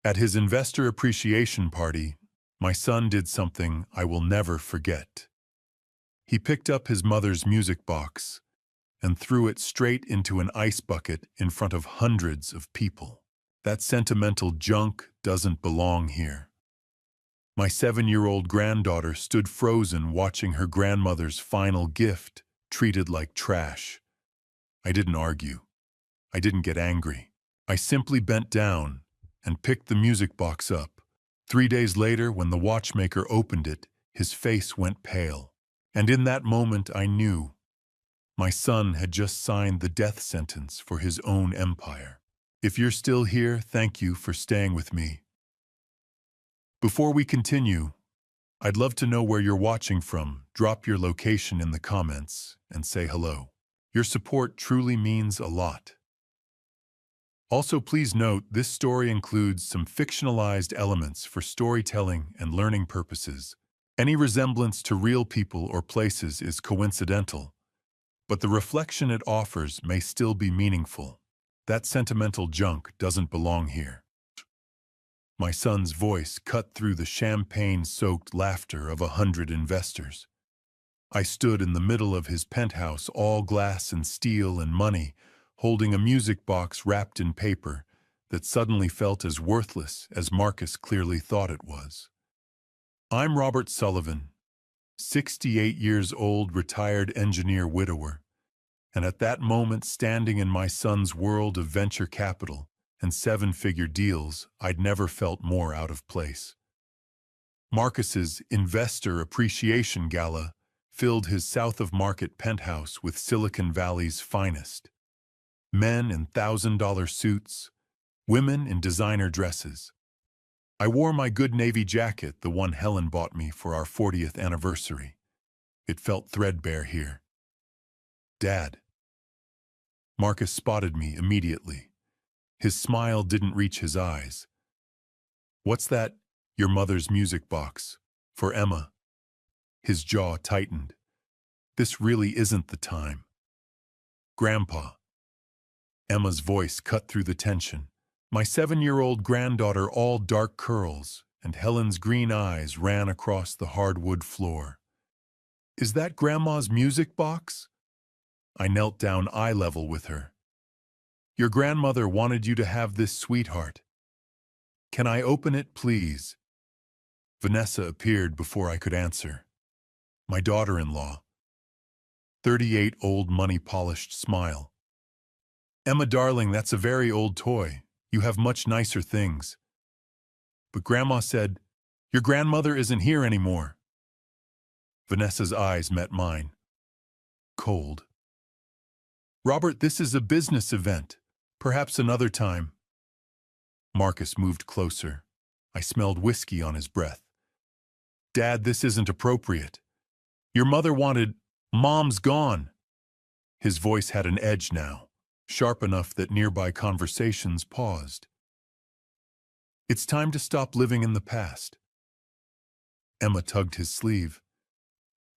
At his investor appreciation party, my son did something I will never forget. He picked up his mother's music box and threw it straight into an ice bucket in front of hundreds of people. That sentimental junk doesn't belong here. My 7-year-old granddaughter stood frozen watching her grandmother's final gift treated like trash. I didn't argue. I didn't get angry. I simply bent down and picked the music box up. 3 days later, when the watchmaker opened it, his face went pale. And in that moment I knew my son had just signed the death sentence for his own empire. If you're still here, thank you for staying with me. Before we continue, I'd love to know where you're watching from. Drop your location in the comments and say hello. Your support truly means a lot. Also, please note, this story includes some fictionalized elements for storytelling and learning purposes. Any resemblance to real people or places is coincidental, but the reflection it offers may still be meaningful. That sentimental junk doesn't belong here. My son's voice cut through the champagne-soaked laughter of 100 investors. I stood in the middle of his penthouse, all glass and steel and money, holding a music box wrapped in paper that suddenly felt as worthless as Marcus clearly thought it was. I'm Robert Sullivan, 68 years old, retired engineer widower, and at that moment, standing in my son's world of venture capital and 7-figure deals, I'd never felt more out of place. Marcus's Investor Appreciation Gala filled his South of Market penthouse with Silicon Valley's finest. Men in $1,000 suits, women in designer dresses. I wore my good Navy jacket, the one Helen bought me for our 40th anniversary. It felt threadbare here. Dad. Marcus spotted me immediately. His smile didn't reach his eyes. What's that? Your mother's music box. For Emma. His jaw tightened. This really isn't the time. Grandpa. Emma's voice cut through the tension. My 7-year-old granddaughter, all dark curls, and Helen's green eyes ran across the hardwood floor. Is that Grandma's music box? I knelt down eye level with her. Your grandmother wanted you to have this, sweetheart. Can I open it, please? Vanessa appeared before I could answer. My daughter-in-law. 38, old money-polished smile. Emma, darling, that's a very old toy. You have much nicer things. But Grandma said, your grandmother isn't here anymore. Vanessa's eyes met mine. Cold. Robert, this is a business event. Perhaps another time. Marcus moved closer. I smelled whiskey on his breath. Dad, this isn't appropriate. Your mother wanted... Mom's gone. His voice had an edge now, sharp enough that nearby conversations paused. It's time to stop living in the past. Emma tugged his sleeve.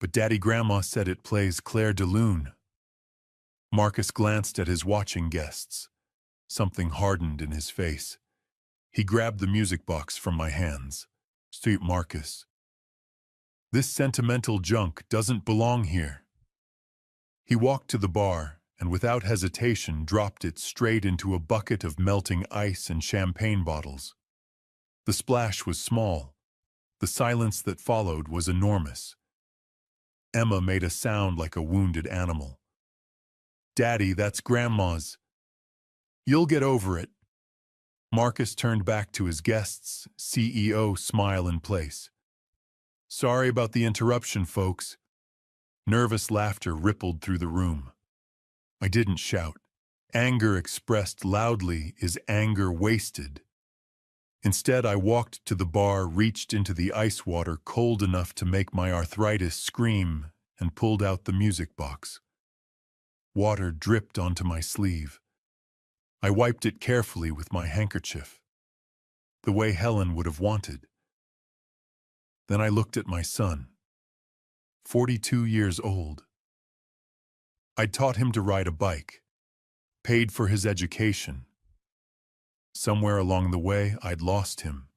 But Daddy, Grandma said it plays Claire de Lune. Marcus glanced at his watching guests. Something hardened in his face. He grabbed the music box from my hands. Sweet Marcus. This sentimental junk doesn't belong here. He walked to the bar and without hesitation dropped it straight into a bucket of melting ice and champagne bottles. The splash was small. The silence that followed was enormous. Emma made a sound like a wounded animal. Daddy, that's Grandma's. You'll get over it. Marcus turned back to his guests, CEO smile in place. Sorry about the interruption, folks. Nervous laughter rippled through the room. I didn't shout. Anger expressed loudly is anger wasted. Instead, I walked to the bar, reached into the ice water cold enough to make my arthritis scream, and pulled out the music box. Water dripped onto my sleeve. I wiped it carefully with my handkerchief, the way Helen would have wanted. Then I looked at my son, 42 years old. I'd taught him to ride a bike, paid for his education, Somewhere along the way, I'd lost him.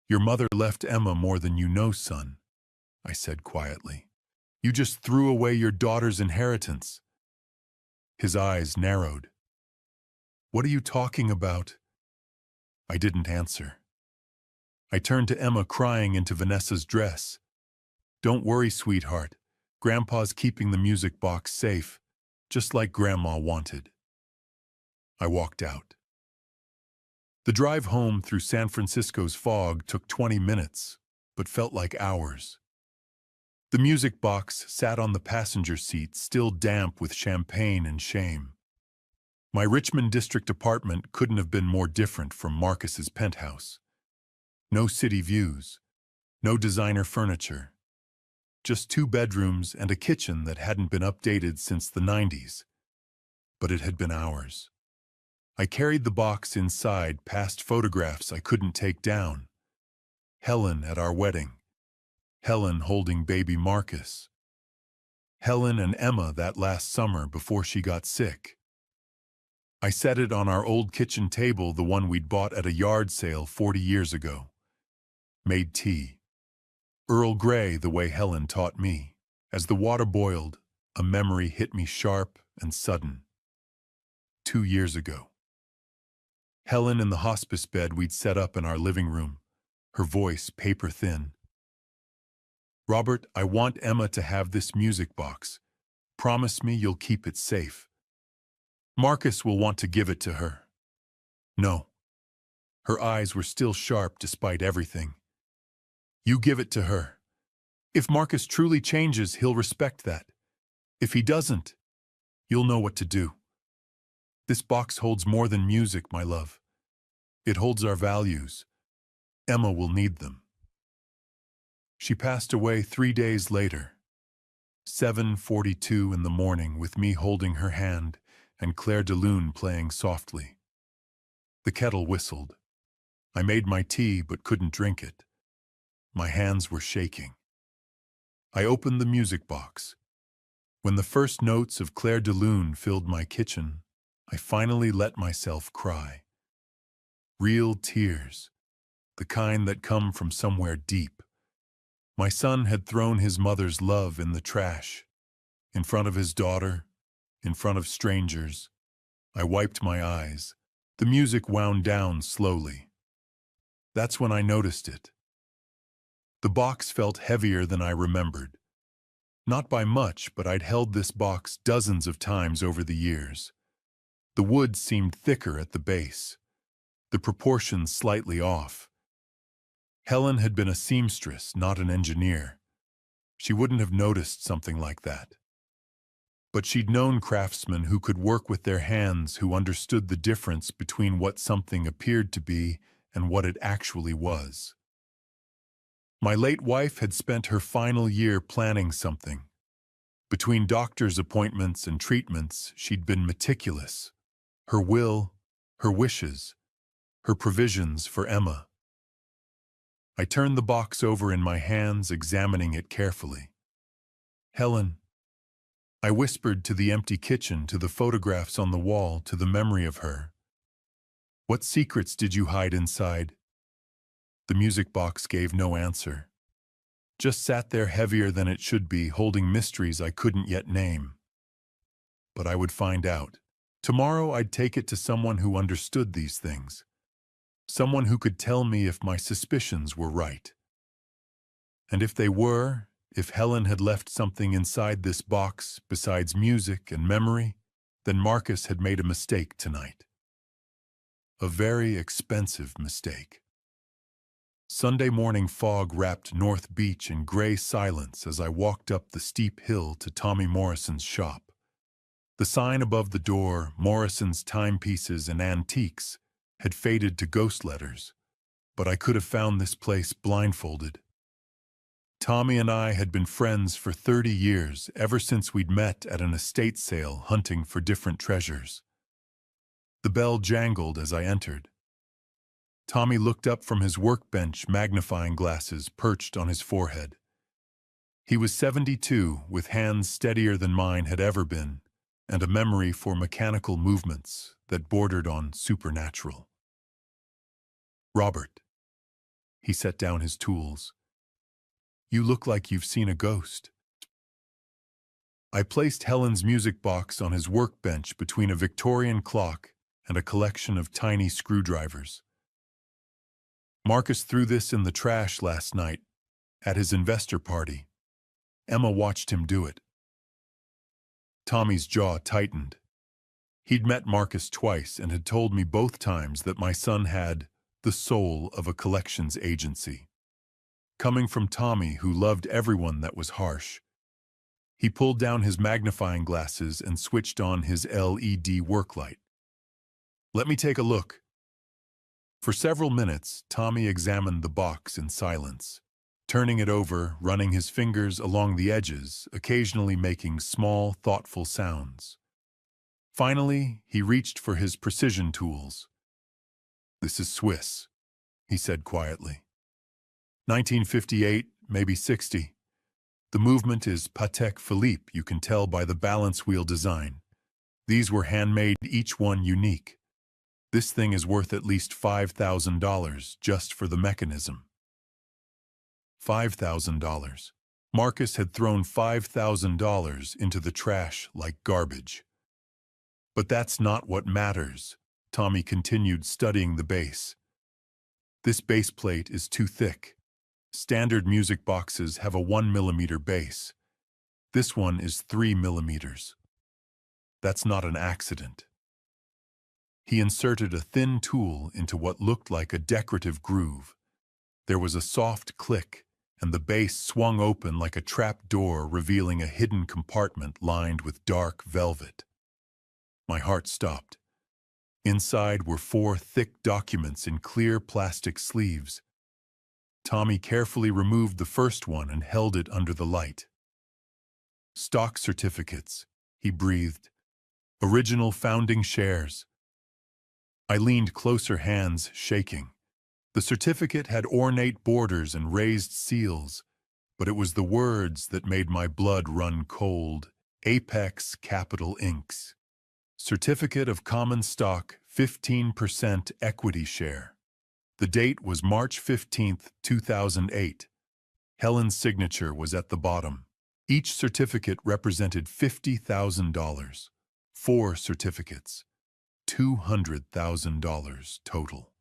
Your mother left Emma more than you know, son, I said quietly. You just threw away your daughter's inheritance. His eyes narrowed. What are you talking about? I didn't answer. I turned to Emma crying into Vanessa's dress. Don't worry, sweetheart. Grandpa's keeping the music box safe, just like Grandma wanted. I walked out. The drive home through San Francisco's fog took 20 minutes, but felt like hours. The music box sat on the passenger seat, still damp with champagne and shame. My Richmond district apartment couldn't have been more different from Marcus's penthouse. No city views, no designer furniture, just 2 bedrooms and a kitchen that hadn't been updated since the 90s. But it had been ours. I carried the box inside past photographs I couldn't take down. Helen at our wedding. Helen holding baby Marcus. Helen and Emma that last summer before she got sick. I set it on our old kitchen table, the one we'd bought at a yard sale 40 years ago. Made tea. Earl Grey the way Helen taught me. As the water boiled, a memory hit me sharp and sudden. 2 years ago. Helen in the hospice bed we'd set up in our living room, her voice paper thin. Robert, I want Emma to have this music box. Promise me you'll keep it safe. Marcus will want to give it to her. No. Her eyes were still sharp despite everything. You give it to her. If Marcus truly changes, he'll respect that. If he doesn't, you'll know what to do. This box holds more than music, my love. It holds our values. Emma will need them. She passed away 3 days later. 7:42 in the morning with me holding her hand and Claire de Lune playing softly. The kettle whistled. I made my tea but couldn't drink it. My hands were shaking. I opened the music box. When the first notes of Claire de Lune filled my kitchen, I finally let myself cry. Real tears, the kind that come from somewhere deep. My son had thrown his mother's love in the trash, in front of his daughter, in front of strangers. I wiped my eyes. The music wound down slowly. That's when I noticed it. The box felt heavier than I remembered. Not by much, but I'd held this box dozens of times over the years. The wood seemed thicker at the base, the proportions slightly off. Helen had been a seamstress, not an engineer. She wouldn't have noticed something like that. But she'd known craftsmen who could work with their hands, who understood the difference between what something appeared to be and what it actually was. My late wife had spent her final year planning something. Between doctor's appointments and treatments, she'd been meticulous. Her will, her wishes, her provisions for Emma. I turned the box over in my hands, examining it carefully. Helen, I whispered to the empty kitchen, to the photographs on the wall, to the memory of her. What secrets did you hide inside? The music box gave no answer. Just sat there heavier than it should be, holding mysteries I couldn't yet name. But I would find out. Tomorrow I'd take it to someone who understood these things. Someone who could tell me if my suspicions were right. And if they were, if Helen had left something inside this box besides music and memory, then Marcus had made a mistake tonight. A very expensive mistake. Sunday morning fog wrapped North Beach in gray silence as I walked up the steep hill to Tommy Morrison's shop. The sign above the door, Morrison's Timepieces and Antiques, had faded to ghost letters, but I could have found this place blindfolded. Tommy and I had been friends for 30 years, ever since we'd met at an estate sale hunting for different treasures. The bell jangled as I entered. Tommy looked up from his workbench, magnifying glasses perched on his forehead. He was 72, with hands steadier than mine had ever been, and a memory for mechanical movements that bordered on supernatural. "Robert," he set down his tools, "you look like you've seen a ghost." I placed Helen's music box on his workbench between a Victorian clock and a collection of tiny screwdrivers. "Marcus threw this in the trash last night at his investor party. Emma watched him do it." Tommy's jaw tightened. He'd met Marcus twice and had told me both times that my son had the soul of a collections agency. Coming from Tommy, who loved everyone that was harsh, he pulled down his magnifying glasses and switched on his LED work light. "Let me take a look." For several minutes, Tommy examined the box in silence, turning it over, running his fingers along the edges, occasionally making small, thoughtful sounds. Finally, he reached for his precision tools. "This is Swiss," he said quietly. "1958, maybe 60. The movement is Patek Philippe, you can tell by the balance wheel design. These were handmade, each one unique. This thing is worth at least $5,000 just for the mechanism." $5,000. Marcus had thrown $5,000 into the trash like garbage. "But that's not what matters," Tommy continued, studying the base. "This base plate is too thick. Standard music boxes have a 1 mm base. This one is 3 mm. That's not an accident." He inserted a thin tool into what looked like a decorative groove. There was a soft click, and the base swung open like a trap door, revealing a hidden compartment lined with dark velvet. My heart stopped. Inside were 4 thick documents in clear plastic sleeves. Tommy carefully removed the first one and held it under the light. "Stock certificates," he breathed. "Original founding shares." I leaned closer, hands shaking. The certificate had ornate borders and raised seals, but it was the words that made my blood run cold. Apex Capital Inc.'s Certificate of Common Stock, 15% equity share. The date was March 15, 2008. Helen's signature was at the bottom. Each certificate represented $50,000. 4 certificates. $200,000 total.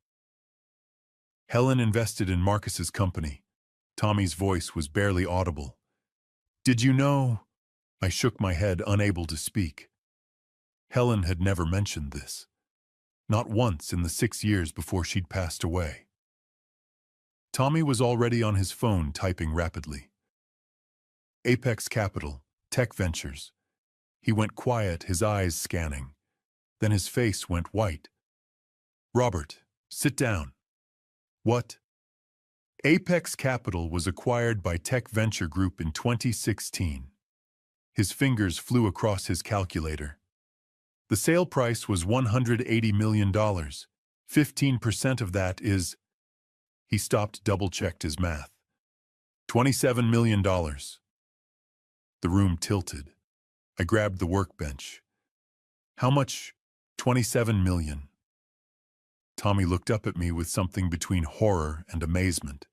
Helen invested in Marcus's company. Tommy's voice was barely audible. "Did you know?" I shook my head, unable to speak. Helen had never mentioned this. Not once in the 6 years before she'd passed away. Tommy was already on his phone, typing rapidly. "Apex Capital, Tech Ventures." He went quiet, his eyes scanning. Then his face went white. "Robert, sit down." "What?" "Apex Capital was acquired by Tech Venture Group in 2016. His fingers flew across his calculator. "The sale price was $180 million. 15% of that is—" He stopped, double-checked his math. $27 million. The room tilted. I grabbed the workbench. "How much?" $27 million. Tommy looked up at me with something between horror and amazement.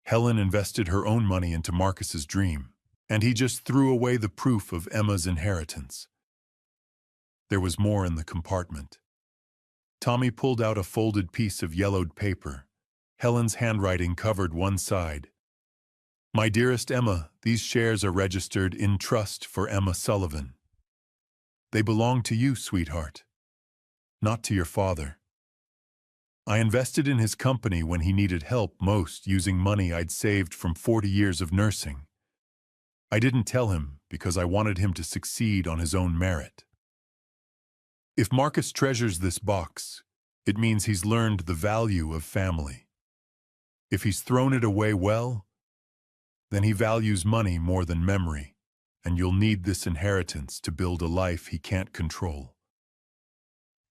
Helen invested her own money into Marcus's dream, and he just threw away the proof of Emma's inheritance. There was more in the compartment. Tommy pulled out a folded piece of yellowed paper. Helen's handwriting covered one side. "My dearest Emma, these shares are registered in trust for Emma Sullivan. They belong to you, sweetheart, not to your father. I invested in his company when he needed help most, using money I'd saved from 40 years of nursing. I didn't tell him because I wanted him to succeed on his own merit. If Marcus treasures this box, it means he's learned the value of family. If he's thrown it away, well, then he values money more than memory, and you'll need this inheritance to build a life he can't control.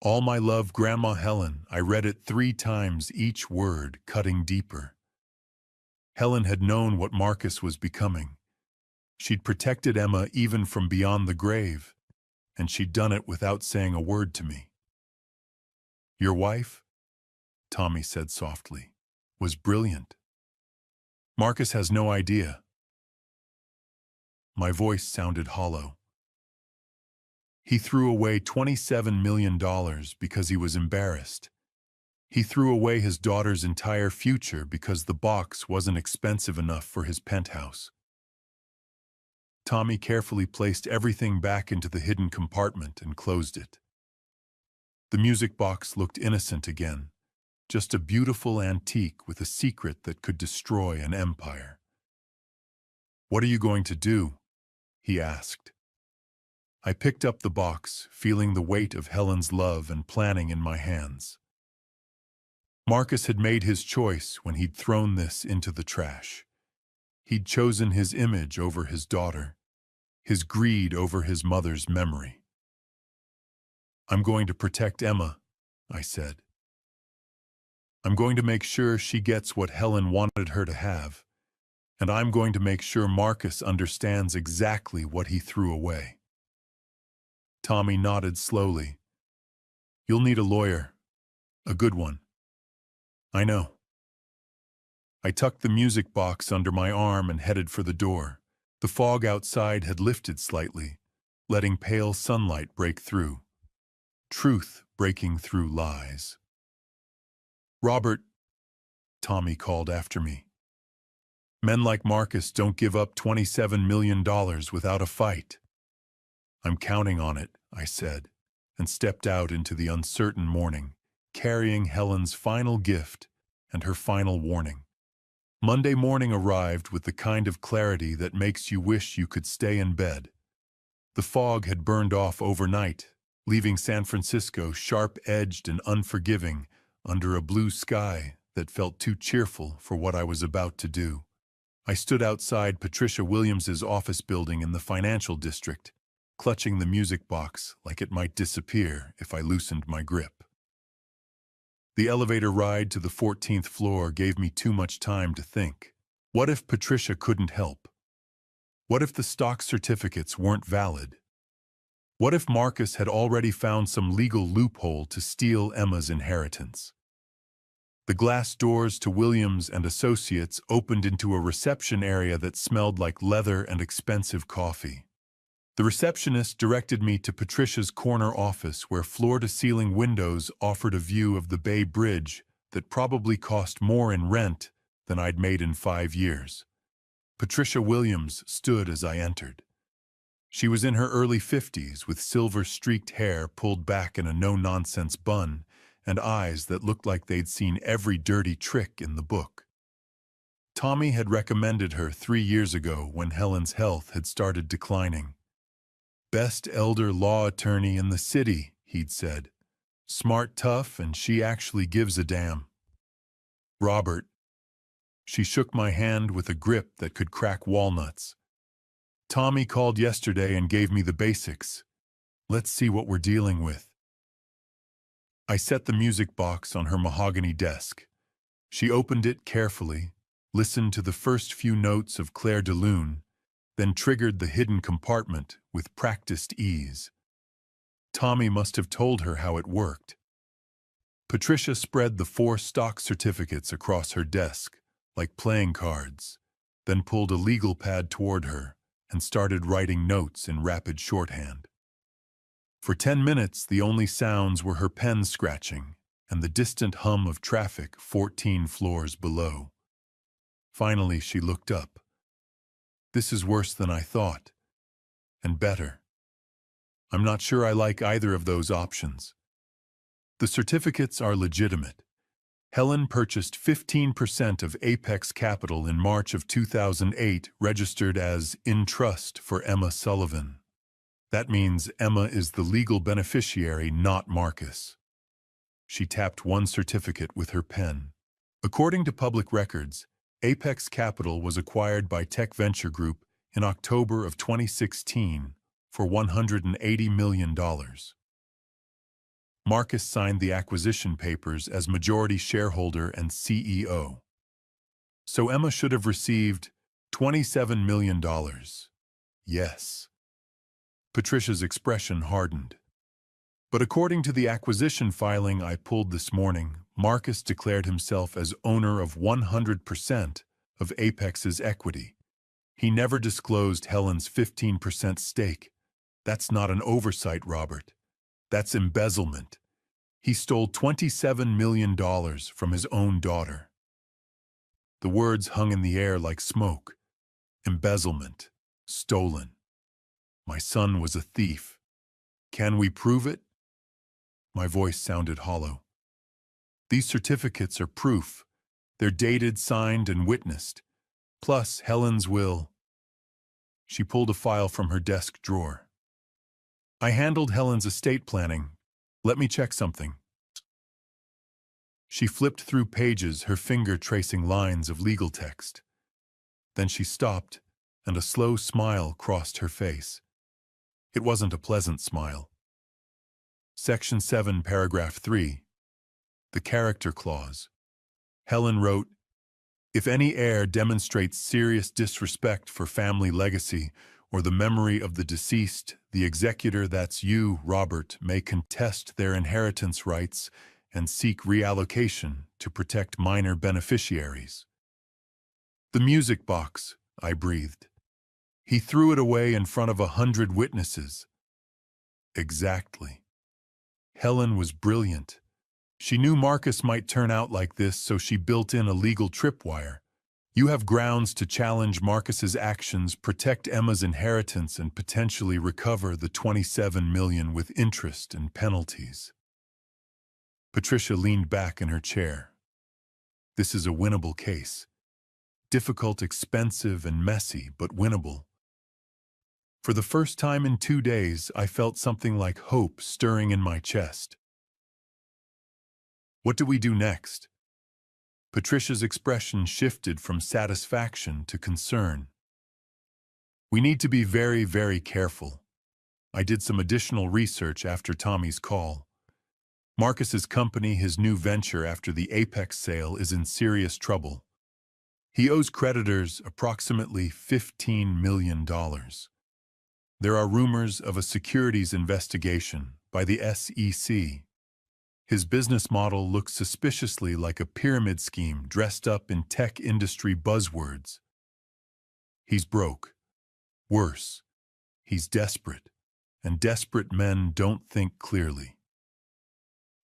All my love, Grandma Helen." I read it 3 times, each word cutting deeper. Helen had known what Marcus was becoming. She'd protected Emma even from beyond the grave. and she'd done it without saying a word to me. Your wife, Tommy said softly, was brilliant. Marcus has no idea. My voice sounded hollow. He threw away $27 million because he was embarrassed. He threw away his daughter's entire future because the box wasn't expensive enough for his penthouse. Tommy carefully placed everything back into the hidden compartment and closed it. The music box looked innocent again, just a beautiful antique with a secret that could destroy an empire. "What are you going to do?" he asked. I picked up the box, feeling the weight of Helen's love and planning in my hands. Marcus had made his choice when he'd thrown this into the trash. He'd chosen his image over his daughter, his greed over his mother's memory. "I'm going to protect Emma," I said. "I'm going to make sure she gets what Helen wanted her to have, and I'm going to make sure Marcus understands exactly what he threw away." Tommy nodded slowly. "You'll need a lawyer. A good one." "I know." I tucked the music box under my arm and headed for the door. The fog outside had lifted slightly, letting pale sunlight break through. Truth breaking through lies. "Robert," Tommy called after me. "Men like Marcus don't give up $27 million without a fight." "I'm counting on it," I said, and stepped out into the uncertain morning, carrying Helen's final gift and her final warning. Monday morning arrived with the kind of clarity that makes you wish you could stay in bed. The fog had burned off overnight, leaving San Francisco sharp-edged and unforgiving under a blue sky that felt too cheerful for what I was about to do. I stood outside Patricia Williams's office building in the financial district, clutching the music box like it might disappear if I loosened my grip. The elevator ride to the 14th floor gave me too much time to think. What if Patricia couldn't help? What if the stock certificates weren't valid? What if Marcus had already found some legal loophole to steal Emma's inheritance? The glass doors to Williams and Associates opened into a reception area that smelled like leather and expensive coffee. The receptionist directed me to Patricia's corner office where floor-to-ceiling windows offered a view of the Bay Bridge that probably cost more in rent than I'd made in 5 years. Patricia Williams stood as I entered. She was in her early 50s with silver-streaked hair pulled back in a no-nonsense bun and eyes that looked like they'd seen every dirty trick in the book. Tommy had recommended her 3 years ago when Helen's health had started declining. "Best elder law attorney in the city," he'd said. "Smart, tough, and she actually gives a damn." "Robert." She shook my hand with a grip that could crack walnuts. "Tommy called yesterday and gave me the basics. Let's see what we're dealing with." I set the music box on her mahogany desk. She opened it carefully, listened to the first few notes of Clair de Lune, then triggered the hidden compartment with practiced ease. Tommy must have told her how it worked. Patricia spread the 4 stock certificates across her desk, like playing cards, then pulled a legal pad toward her and started writing notes in rapid shorthand. For 10 minutes, the only sounds were her pen scratching and the distant hum of traffic 14 floors below. Finally, she looked up. "This is worse than I thought. And better. I'm not sure I like either of those options. The certificates are legitimate. Helen purchased 15% of Apex Capital in March of 2008, registered as in trust for Emma Sullivan. That means Emma is the legal beneficiary, not Marcus." She tapped one certificate with her pen. According to public records, Apex Capital was acquired by Tech Venture Group in October of 2016 for $180 million. Marcus signed the acquisition papers as majority shareholder and CEO. So Emma should have received $27 million. Yes. Patricia's expression hardened. But according to the acquisition filing I pulled this morning, Marcus declared himself as owner of 100% of Apex's equity. He never disclosed Helen's 15% stake. That's not an oversight, Robert. That's embezzlement. He stole $27 million from his own daughter. The words hung in the air like smoke. Embezzlement. Stolen. My son was a thief. Can we prove it? My voice sounded hollow. These certificates are proof. They're dated, signed, and witnessed. Plus Helen's will. She pulled a file from her desk drawer. I handled Helen's estate planning. Let me check something. She flipped through pages, her finger tracing lines of legal text. Then she stopped, and a slow smile crossed her face. It wasn't a pleasant smile. Section 7, paragraph 3. The character clause. Helen wrote, "If any heir demonstrates serious disrespect for family legacy or the memory of the deceased, the executor, that's you, Robert, may contest their inheritance rights and seek reallocation to protect minor beneficiaries." The music box, I breathed. He threw it away in front of 100 witnesses. Exactly. Helen was brilliant. She knew Marcus might turn out like this, so she built in a legal tripwire. You have grounds to challenge Marcus's actions, protect Emma's inheritance, and potentially recover the $27 million with interest and penalties. Patricia leaned back in her chair. This is a winnable case. Difficult, expensive, and messy, but winnable. For the first time in 2 days, I felt something like hope stirring in my chest. What do we do next? Patricia's expression shifted from satisfaction to concern. We need to be very, very careful. I did some additional research after Tommy's call. Marcus's company, his new venture after the Apex sale, is in serious trouble. He owes creditors approximately $15 million. There are rumors of a securities investigation by the SEC. His business model looks suspiciously like a pyramid scheme dressed up in tech industry buzzwords. He's broke. Worse, he's desperate, and desperate men don't think clearly.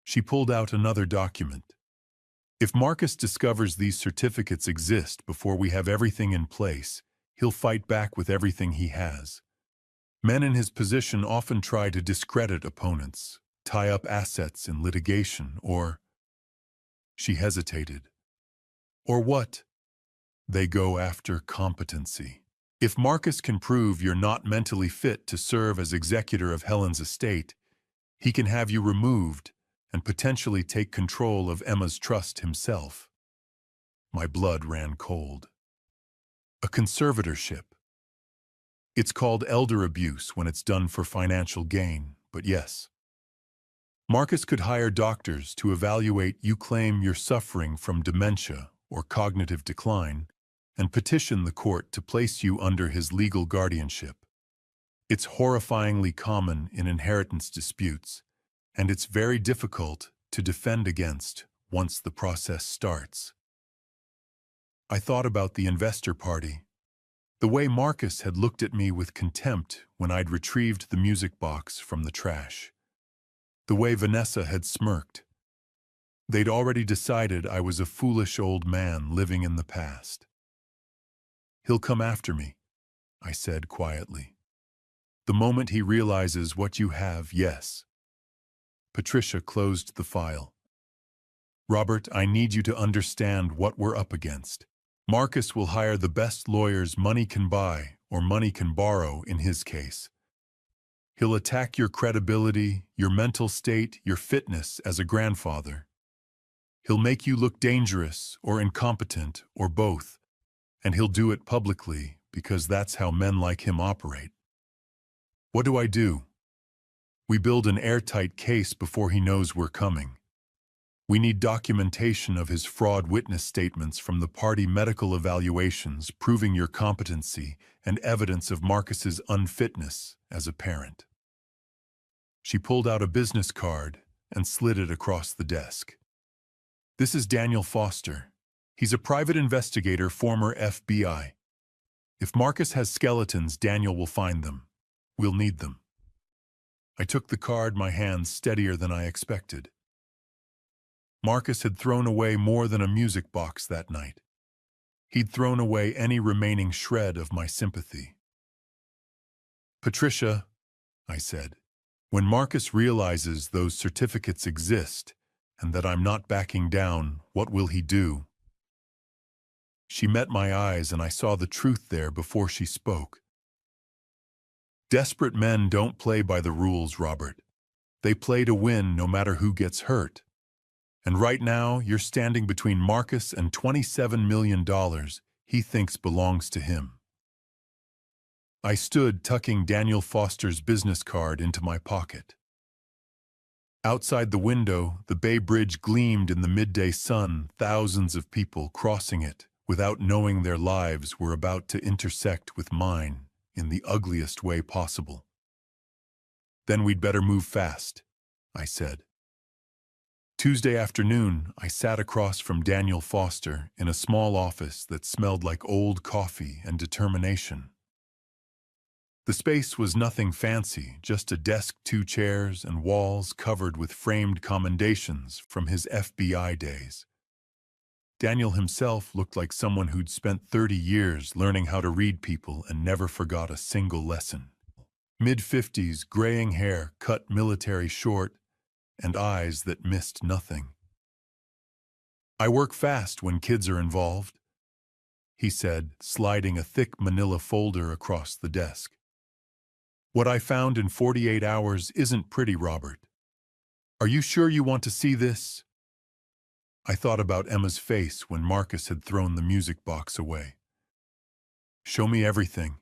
She pulled out another document. If Marcus discovers these certificates exist before we have everything in place, he'll fight back with everything he has. Men in his position often try to discredit opponents, tie up assets in litigation, or... She hesitated. Or what? They go after competency. If Marcus can prove you're not mentally fit to serve as executor of Helen's estate, he can have you removed and potentially take control of Emma's trust himself. My blood ran cold. A conservatorship. It's called elder abuse when it's done for financial gain, but yes. Marcus could hire doctors to evaluate you claim you're suffering from dementia or cognitive decline and petition the court to place you under his legal guardianship. It's horrifyingly common in inheritance disputes, and it's very difficult to defend against once the process starts. I thought about the investor party. The way Marcus had looked at me with contempt when I'd retrieved the music box from the trash. The way Vanessa had smirked. They'd already decided I was a foolish old man living in the past. He'll come after me, I said quietly. The moment he realizes what you have, yes. Patricia closed the file. Robert, I need you to understand what we're up against. Marcus will hire the best lawyers money can buy, or money can borrow in his case. He'll attack your credibility, your mental state, your fitness as a grandfather. He'll make you look dangerous or incompetent or both, and he'll do it publicly because that's how men like him operate. What do? We build an airtight case before he knows we're coming. We need documentation of his fraud witness statements from the party medical evaluations proving your competency and evidence of Marcus's unfitness as a parent. She pulled out a business card and slid it across the desk. This is Daniel Foster. He's a private investigator, former FBI. If Marcus has skeletons, Daniel will find them. We'll need them. I took the card, my hands steadier than I expected. Marcus had thrown away more than a music box that night. He'd thrown away any remaining shred of my sympathy. Patricia, I said, when Marcus realizes those certificates exist and that I'm not backing down, what will he do? She met my eyes and I saw the truth there before she spoke. Desperate men don't play by the rules, Robert. They play to win no matter who gets hurt. And right now, you're standing between Marcus and $27 million he thinks belongs to him. I stood, tucking Daniel Foster's business card into my pocket. Outside the window, the Bay Bridge gleamed in the midday sun, thousands of people crossing it without knowing their lives were about to intersect with mine in the ugliest way possible. Then we'd better move fast, I said. Tuesday afternoon, I sat across from Daniel Foster in a small office that smelled like old coffee and determination. The space was nothing fancy, just a desk, 2 chairs, and walls covered with framed commendations from his FBI days. Daniel himself looked like someone who'd spent 30 years learning how to read people and never forgot a single lesson. Mid-50s, graying hair, cut military short, and eyes that missed nothing. I work fast when kids are involved, he said, sliding a thick manila folder across the desk. What I found in 48 hours isn't pretty, Robert. Are you sure you want to see this? I thought about Emma's face when Marcus had thrown the music box away. Show me everything.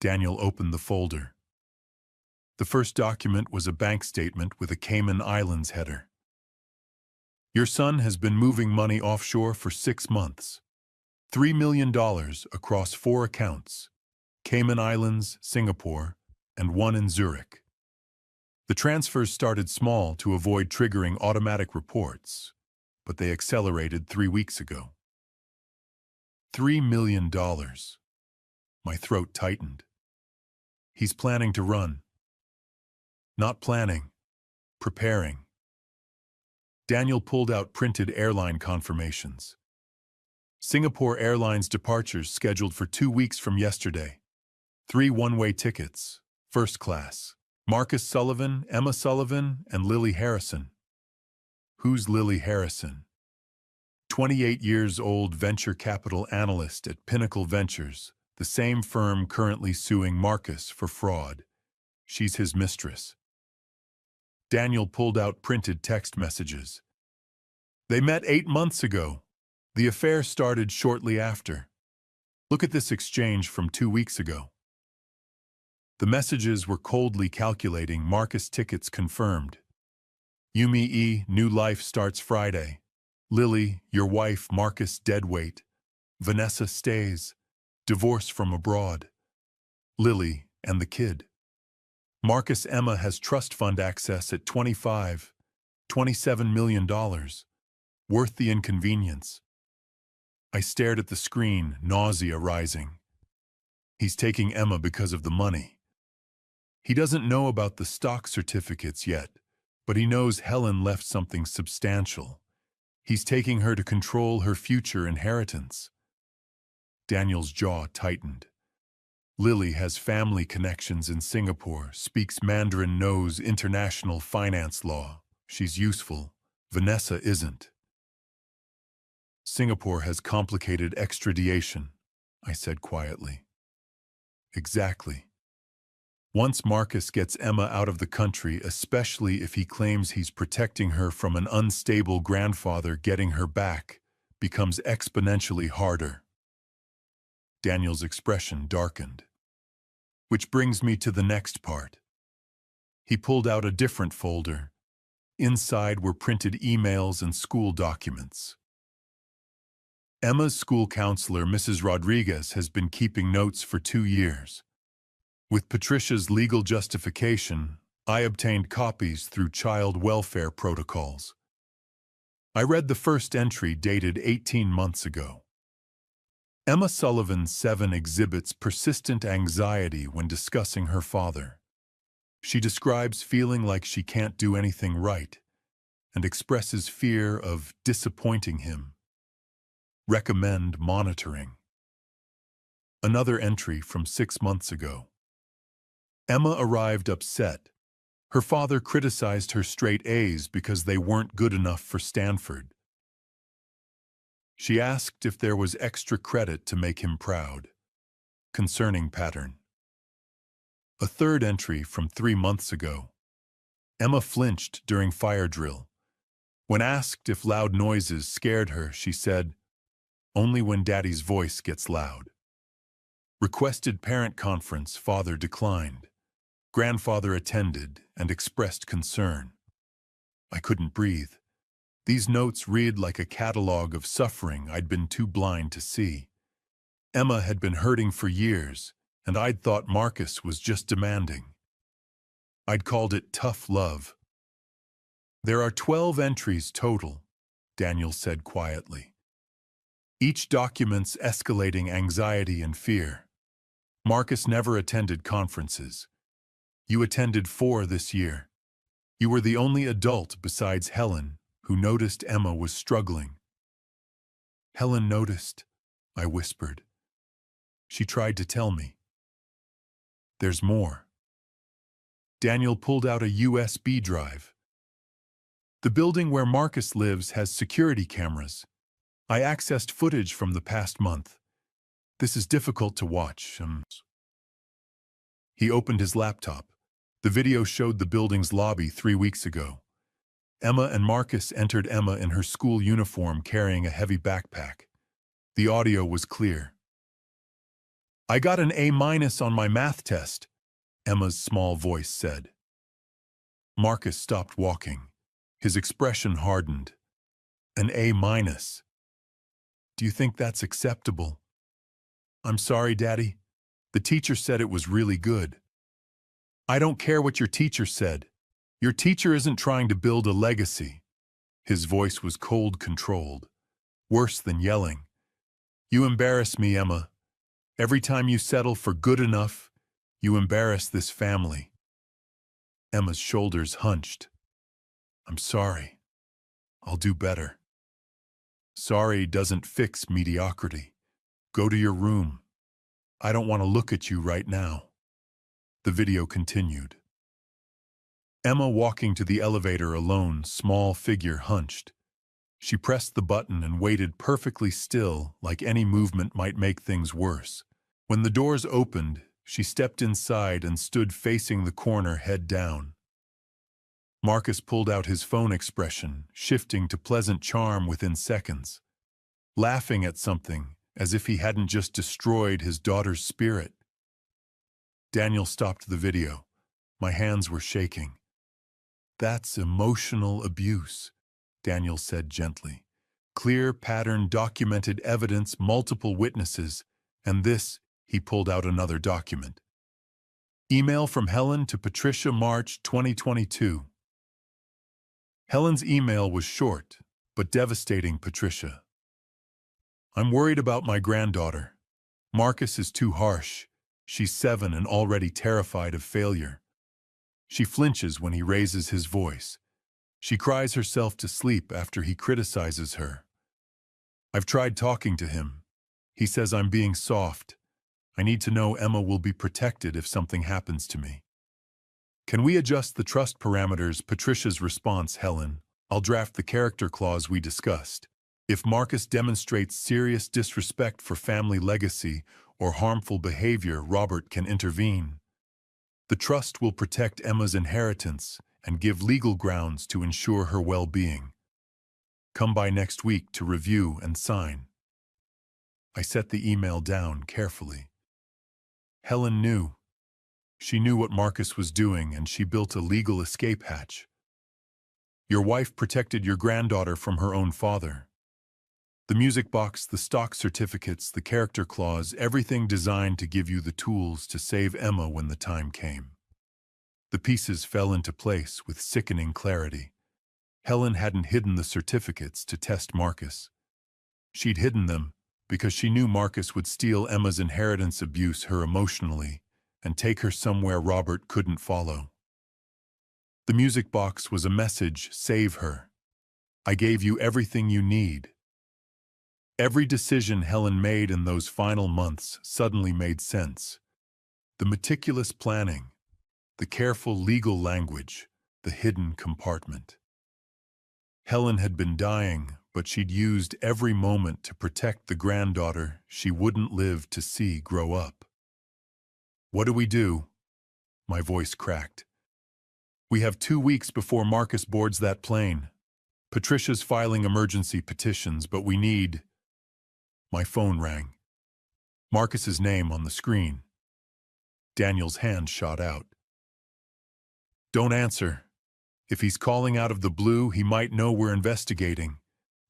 Daniel opened the folder. The first document was a bank statement with a Cayman Islands header. Your son has been moving money offshore for 6 months. $3 million across 4 accounts. Cayman Islands, Singapore, and 1 in Zurich. The transfers started small to avoid triggering automatic reports, but they accelerated 3 weeks ago. $3 million. My throat tightened. He's planning to run. Not planning, preparing. Daniel pulled out printed airline confirmations. Singapore Airlines departures scheduled for 2 weeks from yesterday. 3 one-way tickets, first class. Marcus Sullivan, Emma Sullivan, and Lily Harrison. Who's Lily Harrison? 28 years old venture capital analyst at Pinnacle Ventures, the same firm currently suing Marcus for fraud. She's his mistress. Daniel pulled out printed text messages. They met 8 months ago. The affair started shortly after. Look at this exchange from 2 weeks ago. The messages were coldly calculating Marcus tickets confirmed. Yumi E., new life starts Friday. Lily, your wife, Marcus deadweight. Vanessa stays. Divorce from abroad. Lily and the kid. Marcus Emma has trust fund access at $27 million. Worth the inconvenience. I stared at the screen, nausea rising. He's taking Emma because of the money. He doesn't know about the stock certificates yet, but he knows Helen left something substantial. He's taking her to control her future inheritance. Daniel's jaw tightened. Lily has family connections in Singapore, speaks Mandarin, knows international finance law. She's useful. Vanessa isn't. Singapore has complicated extradition, I said quietly. Exactly. Once Marcus gets Emma out of the country, especially if he claims he's protecting her from an unstable grandfather, getting her back becomes exponentially harder. Daniel's expression darkened. Which brings me to the next part. He pulled out a different folder. Inside were printed emails and school documents. Emma's school counselor, Mrs. Rodriguez, has been keeping notes for 2 years. With Patricia's legal justification, I obtained copies through child welfare protocols. I read the first entry dated 18 months ago. Emma Sullivan, 7, exhibits persistent anxiety when discussing her father. She describes feeling like she can't do anything right and expresses fear of disappointing him. Recommend monitoring. Another entry from 6 months ago. Emma arrived upset. Her father criticized her straight A's because they weren't good enough for Stanford. She asked if there was extra credit to make him proud. Concerning pattern. A third entry from 3 months ago. Emma flinched during fire drill. When asked if loud noises scared her, she said, "Only when Daddy's voice gets loud." Requested parent conference, father declined. Grandfather attended and expressed concern. I couldn't breathe. These notes read like a catalog of suffering I'd been too blind to see. Emma had been hurting for years, and I'd thought Marcus was just demanding. I'd called it tough love. There are 12 entries total, Daniel said quietly. Each documents escalating anxiety and fear. Marcus never attended conferences. You attended 4 this year. You were the only adult besides Helen who noticed Emma was struggling. Helen noticed, I whispered. She tried to tell me. There's more. Daniel pulled out a USB drive. The building where Marcus lives has security cameras. I accessed footage from the past month. This is difficult to watch. He opened his laptop. The video showed the building's lobby 3 weeks ago. Emma and Marcus entered, Emma in her school uniform carrying a heavy backpack. The audio was clear. I got an A- on my math test, Emma's small voice said. Marcus stopped walking. His expression hardened. An A-. Do you think that's acceptable? I'm sorry, Daddy. The teacher said it was really good. I don't care what your teacher said. Your teacher isn't trying to build a legacy. His voice was cold, controlled. Worse than yelling. You embarrass me, Emma. Every time you settle for good enough, you embarrass this family. Emma's shoulders hunched. I'm sorry. I'll do better. Sorry doesn't fix mediocrity. Go to your room. I don't want to look at you right now. The video continued. Emma walking to the elevator alone, small figure hunched. She pressed the button and waited perfectly still, like any movement might make things worse. When the doors opened, she stepped inside and stood facing the corner, head down. Marcus pulled out his phone, expression shifting to pleasant charm within seconds, laughing at something as if he hadn't just destroyed his daughter's spirit. Daniel stopped the video. My hands were shaking. That's emotional abuse, Daniel said gently. Clear pattern, documented evidence, multiple witnesses, and this, he pulled out another document. Email from Helen to Patricia, March 2022. Helen's email was short, but devastating. Patricia. I'm worried about my granddaughter. Marcus is too harsh. She's 7 and already terrified of failure. She flinches when he raises his voice. She cries herself to sleep after he criticizes her. I've tried talking to him. He says I'm being soft. I need to know Emma will be protected if something happens to me. Can we adjust the trust parameters? Patricia's response, Helen. I'll draft the character clause we discussed. If Marcus demonstrates serious disrespect for family legacy or harmful behavior, Robert can intervene. The trust will protect Emma's inheritance and give legal grounds to ensure her well-being. Come by next week to review and sign. I set the email down carefully. Helen knew. She knew what Marcus was doing, and she built a legal escape hatch. Your wife protected your granddaughter from her own father. The music box, the stock certificates, the character clause, everything designed to give you the tools to save Emma when the time came. The pieces fell into place with sickening clarity. Helen hadn't hidden the certificates to test Marcus. She'd hidden them because she knew Marcus would steal Emma's inheritance, abuse her emotionally, and take her somewhere Robert couldn't follow. The music box was a message: save her. I gave you everything you need. Every decision Helen made in those final months suddenly made sense. The meticulous planning, the careful legal language, the hidden compartment. Helen had been dying, but she'd used every moment to protect the granddaughter she wouldn't live to see grow up. What do we do? My voice cracked. We have 2 weeks before Marcus boards that plane. Patricia's filing emergency petitions, but we need... My phone rang. Marcus's name on the screen. Daniel's hand shot out. Don't answer. If he's calling out of the blue, he might know we're investigating.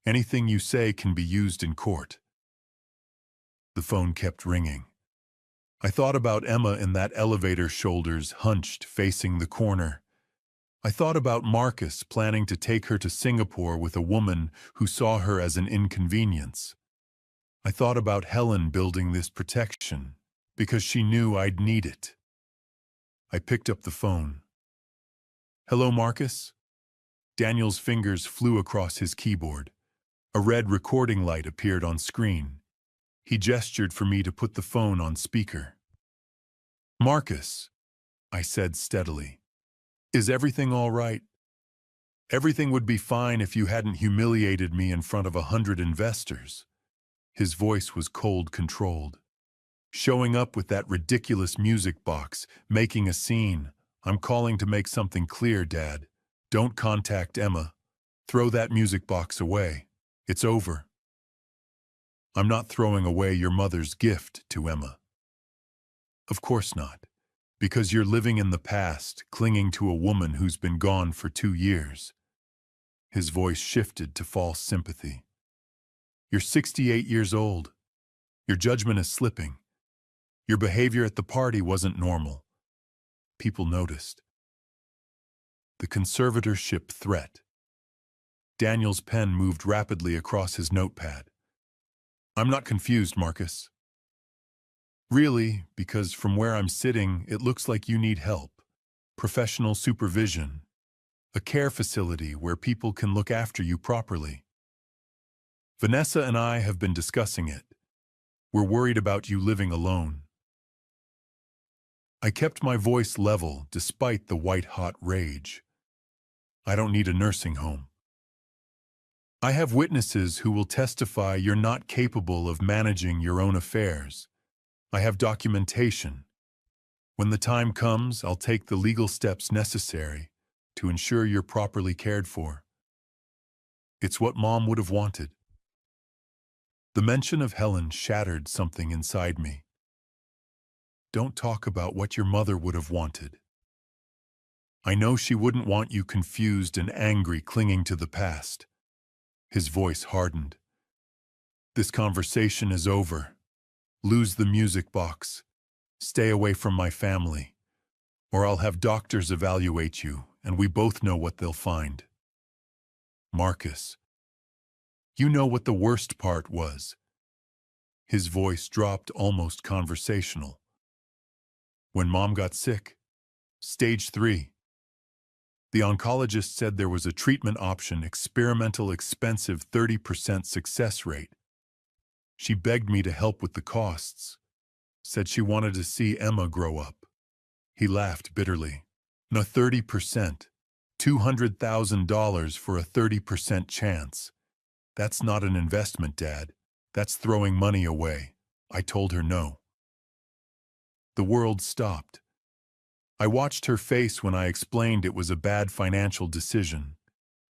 Anything you say can be used in court. The phone kept ringing. I thought about Emma in that elevator, shoulders hunched, facing the corner. I thought about Marcus planning to take her to Singapore with a woman who saw her as an inconvenience. I thought about Helen building this protection because she knew I'd need it. I picked up the phone. Hello, Marcus? Daniel's fingers flew across his keyboard. A red recording light appeared on screen. He gestured for me to put the phone on speaker. Marcus, I said steadily, is everything all right? Everything would be fine if you hadn't humiliated me in front of 100 investors. His voice was cold, controlled. Showing up with that ridiculous music box, making a scene. I'm calling to make something clear, Dad. Don't contact Emma. Throw that music box away. It's over. I'm not throwing away your mother's gift to Emma. Of course not. Because you're living in the past, clinging to a woman who's been gone for 2 years. His voice shifted to false sympathy. You're 68 years old. Your judgment is slipping. Your behavior at the party wasn't normal. People noticed. The conservatorship threat. Daniel's pen moved rapidly across his notepad. I'm not confused, Marcus. Really, because from where I'm sitting, it looks like you need help. Professional supervision. A care facility where people can look after you properly. Vanessa and I have been discussing it. We're worried about you living alone. I kept my voice level despite the white-hot rage. I don't need a nursing home. I have witnesses who will testify you're not capable of managing your own affairs. I have documentation. When the time comes, I'll take the legal steps necessary to ensure you're properly cared for. It's what Mom would have wanted. The mention of Helen shattered something inside me. Don't talk about what your mother would have wanted. I know she wouldn't want you confused and angry, clinging to the past. His voice hardened. This conversation is over. Lose the music box. Stay away from my family. Or I'll have doctors evaluate you, and we both know what they'll find. Marcus, you know what the worst part was. His voice dropped almost conversational. When Mom got sick, stage 3. The oncologist said there was a treatment option, experimental, expensive, 30% success rate. She begged me to help with the costs, said she wanted to see Emma grow up. He laughed bitterly. No, 30%. $200,000 for a 30% chance. That's not an investment, Dad. That's throwing money away. I told her no. The world stopped. I watched her face when I explained it was a bad financial decision.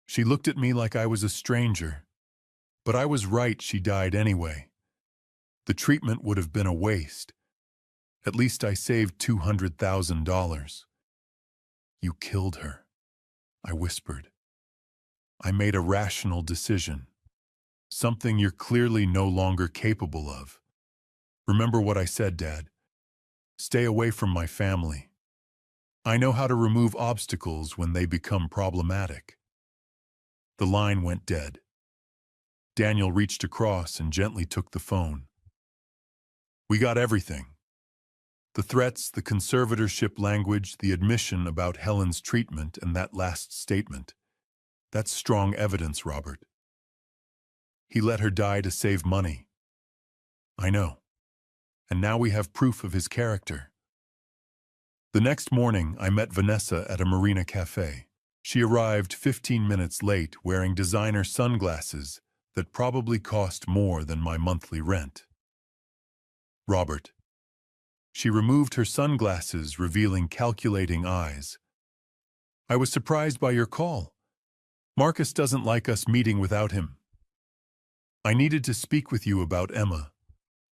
She looked at me like I was a stranger. But I was right, she died anyway. The treatment would have been a waste. At least I saved $200,000. You killed her, I whispered. I made a rational decision. Something you're clearly no longer capable of. Remember what I said, Dad. Stay away from my family. I know how to remove obstacles when they become problematic. The line went dead. Daniel reached across and gently took the phone. We got everything. The threats, the conservatorship language, the admission about Helen's treatment, and that last statement. That's strong evidence, Robert. He let her die to save money. I know. And now we have proof of his character. The next morning, I met Vanessa at a marina cafe. She arrived 15 minutes late wearing designer sunglasses that probably cost more than my monthly rent. Robert. She removed her sunglasses, revealing calculating eyes. I was surprised by your call. Marcus doesn't like us meeting without him. I needed to speak with you about Emma.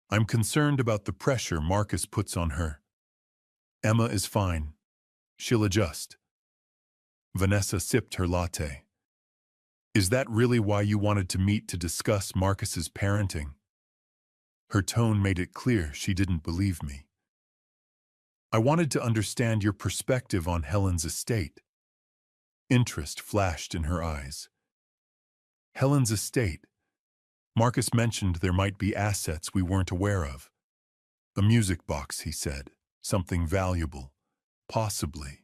I'm concerned about the pressure Marcus puts on her. Emma is fine. She'll adjust. Vanessa sipped her latte. Is that really why you wanted to meet to discuss Marcus's parenting? Her tone made it clear she didn't believe me. I wanted to understand your perspective on Helen's estate. Interest flashed in her eyes. Helen's estate. Marcus mentioned there might be assets we weren't aware of. A music box, he said. Something valuable. Possibly.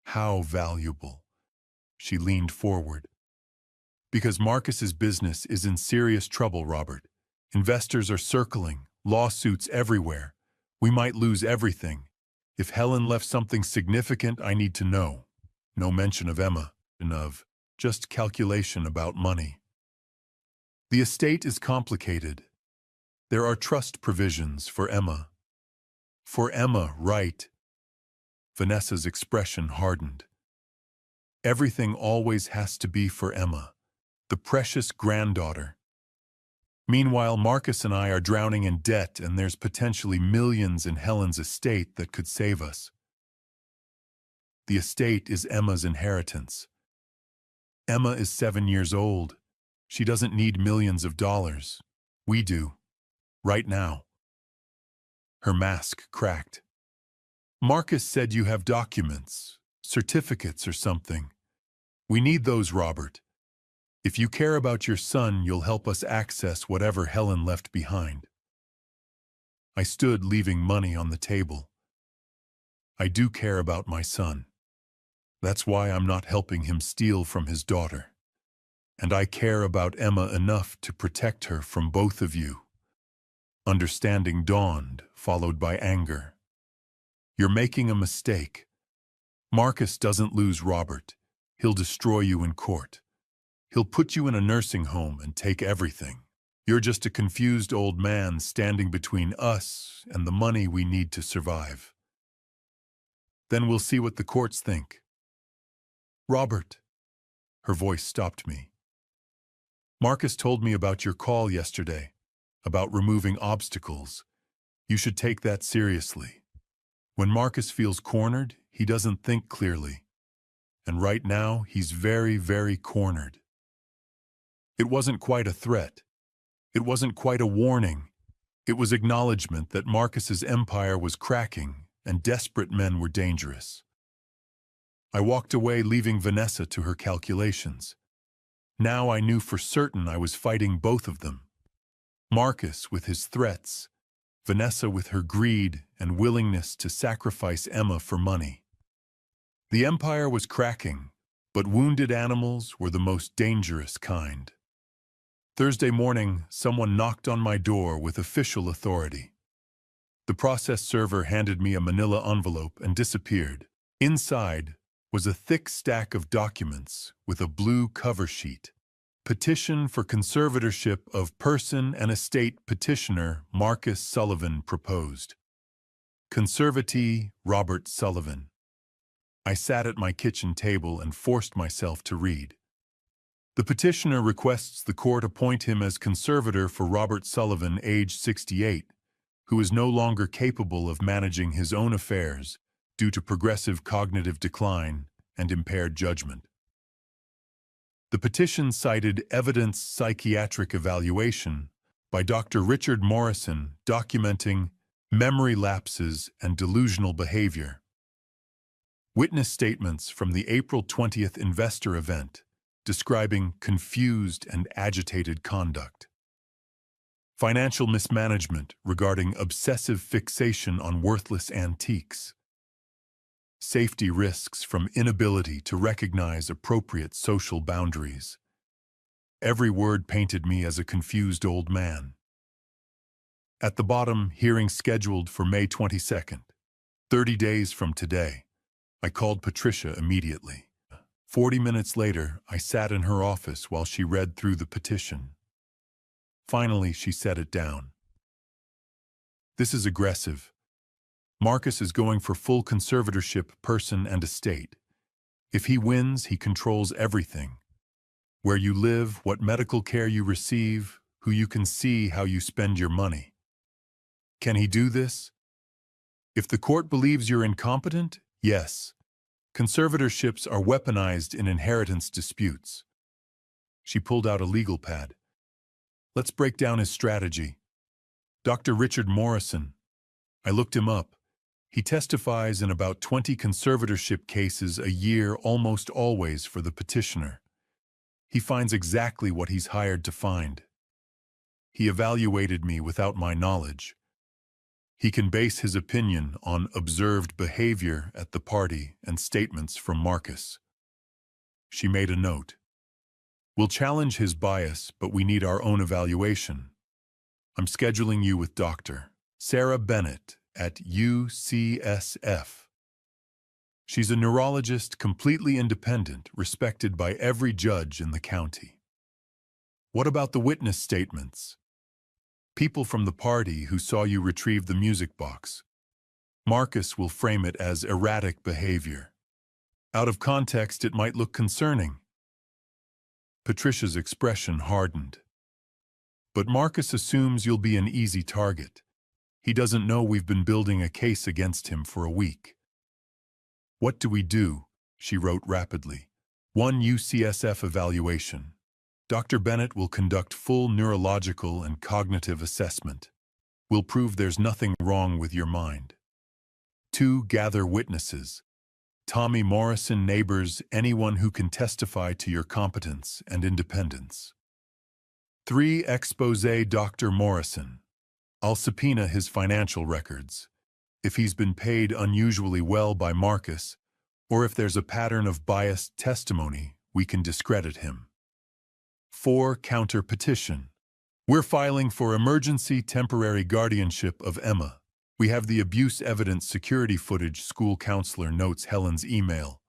How valuable? She leaned forward. Because Marcus's business is in serious trouble, Robert. Investors are circling, lawsuits everywhere. We might lose everything. If Helen left something significant, I need to know. No mention of Emma, just calculation about money. The estate is complicated. There are trust provisions for Emma. For Emma, right? Vanessa's expression hardened. Everything always has to be for Emma, the precious granddaughter. Meanwhile, Marcus and I are drowning in debt, and there's potentially millions in Helen's estate that could save us. The estate is Emma's inheritance. Emma is 7 years old. She doesn't need millions of dollars. We do. Right now. Her mask cracked. Marcus said you have documents, certificates or something. We need those, Robert. If you care about your son, you'll help us access whatever Helen left behind. I stood, leaving money on the table. I do care about my son. That's why I'm not helping him steal from his daughter. And I care about Emma enough to protect her from both of you. Understanding dawned, followed by anger. You're making a mistake. Marcus doesn't lose Robert. He'll destroy you in court. He'll put you in a nursing home and take everything. You're just a confused old man standing between us and the money we need to survive. Then we'll see what the courts think. Robert. Her voice stopped me. Marcus told me about your call yesterday, about removing obstacles. You should take that seriously. When Marcus feels cornered, he doesn't think clearly. And right now, he's very, very cornered. It wasn't quite a threat. It wasn't quite a warning. It was acknowledgement that Marcus's empire was cracking and desperate men were dangerous. I walked away, leaving Vanessa to her calculations. Now I knew for certain I was fighting both of them. Marcus with his threats, Vanessa with her greed and willingness to sacrifice Emma for money. The empire was cracking, but wounded animals were the most dangerous kind. Thursday morning, someone knocked on my door with official authority. The process server handed me a manila envelope and disappeared. Inside was a thick stack of documents with a blue cover sheet. Petition for conservatorship of person and estate, petitioner Marcus Sullivan proposed. Conservatee Robert Sullivan. I sat at my kitchen table and forced myself to read. The petitioner requests the court appoint him as conservator for Robert Sullivan, age 68, who is no longer capable of managing his own affairs due to progressive cognitive decline and impaired judgment. The petition cited evidence psychiatric evaluation by Dr. Richard Morrison documenting memory lapses and delusional behavior. Witness statements from the April 20th investor event describing confused and agitated conduct. Financial mismanagement regarding obsessive fixation on worthless antiques. Safety risks from inability to recognize appropriate social boundaries. Every word painted me as a confused old man. At the bottom, hearing scheduled for May 22nd, 30 days from today. I called Patricia immediately. 40 minutes later, I sat in her office while she read through the petition. Finally, she set it down. This is aggressive. Marcus is going for full conservatorship, person and estate. If he wins, he controls everything. Where you live, what medical care you receive, who you can see, how you spend your money. Can he do this? If the court believes you're incompetent, yes. Conservatorships are weaponized in inheritance disputes. She pulled out a legal pad. Let's break down his strategy. Dr. Richard Morrison. I looked him up. He testifies in about 20 conservatorship cases a year, almost always for the petitioner. He finds exactly what he's hired to find. He evaluated me without my knowledge. He can base his opinion on observed behavior at the party and statements from Marcus. She made a note. We'll challenge his bias, but we need our own evaluation. I'm scheduling you with Dr. Sarah Bennett at UCSF. She's a neurologist, completely independent, respected by every judge in the county. What about the witness statements? People from the party who saw you retrieve the music box. Marcus will frame it as erratic behavior. Out of context, it might look concerning. Patricia's expression hardened. But Marcus assumes you'll be an easy target. He doesn't know we've been building a case against him for a week. What do we do? She wrote rapidly. 1 UCSF evaluation. Dr. Bennett will conduct full neurological and cognitive assessment. We'll prove there's nothing wrong with your mind. 2. Gather witnesses. Tommy Morrison, neighbors, anyone who can testify to your competence and independence. 3. Expose Dr. Morrison. I'll subpoena his financial records. If he's been paid unusually well by Marcus, or if there's a pattern of biased testimony, we can discredit him. 4. Counter petition. We're filing for emergency temporary guardianship of Emma. We have the abuse evidence security footage. School counselor notes Helen's email.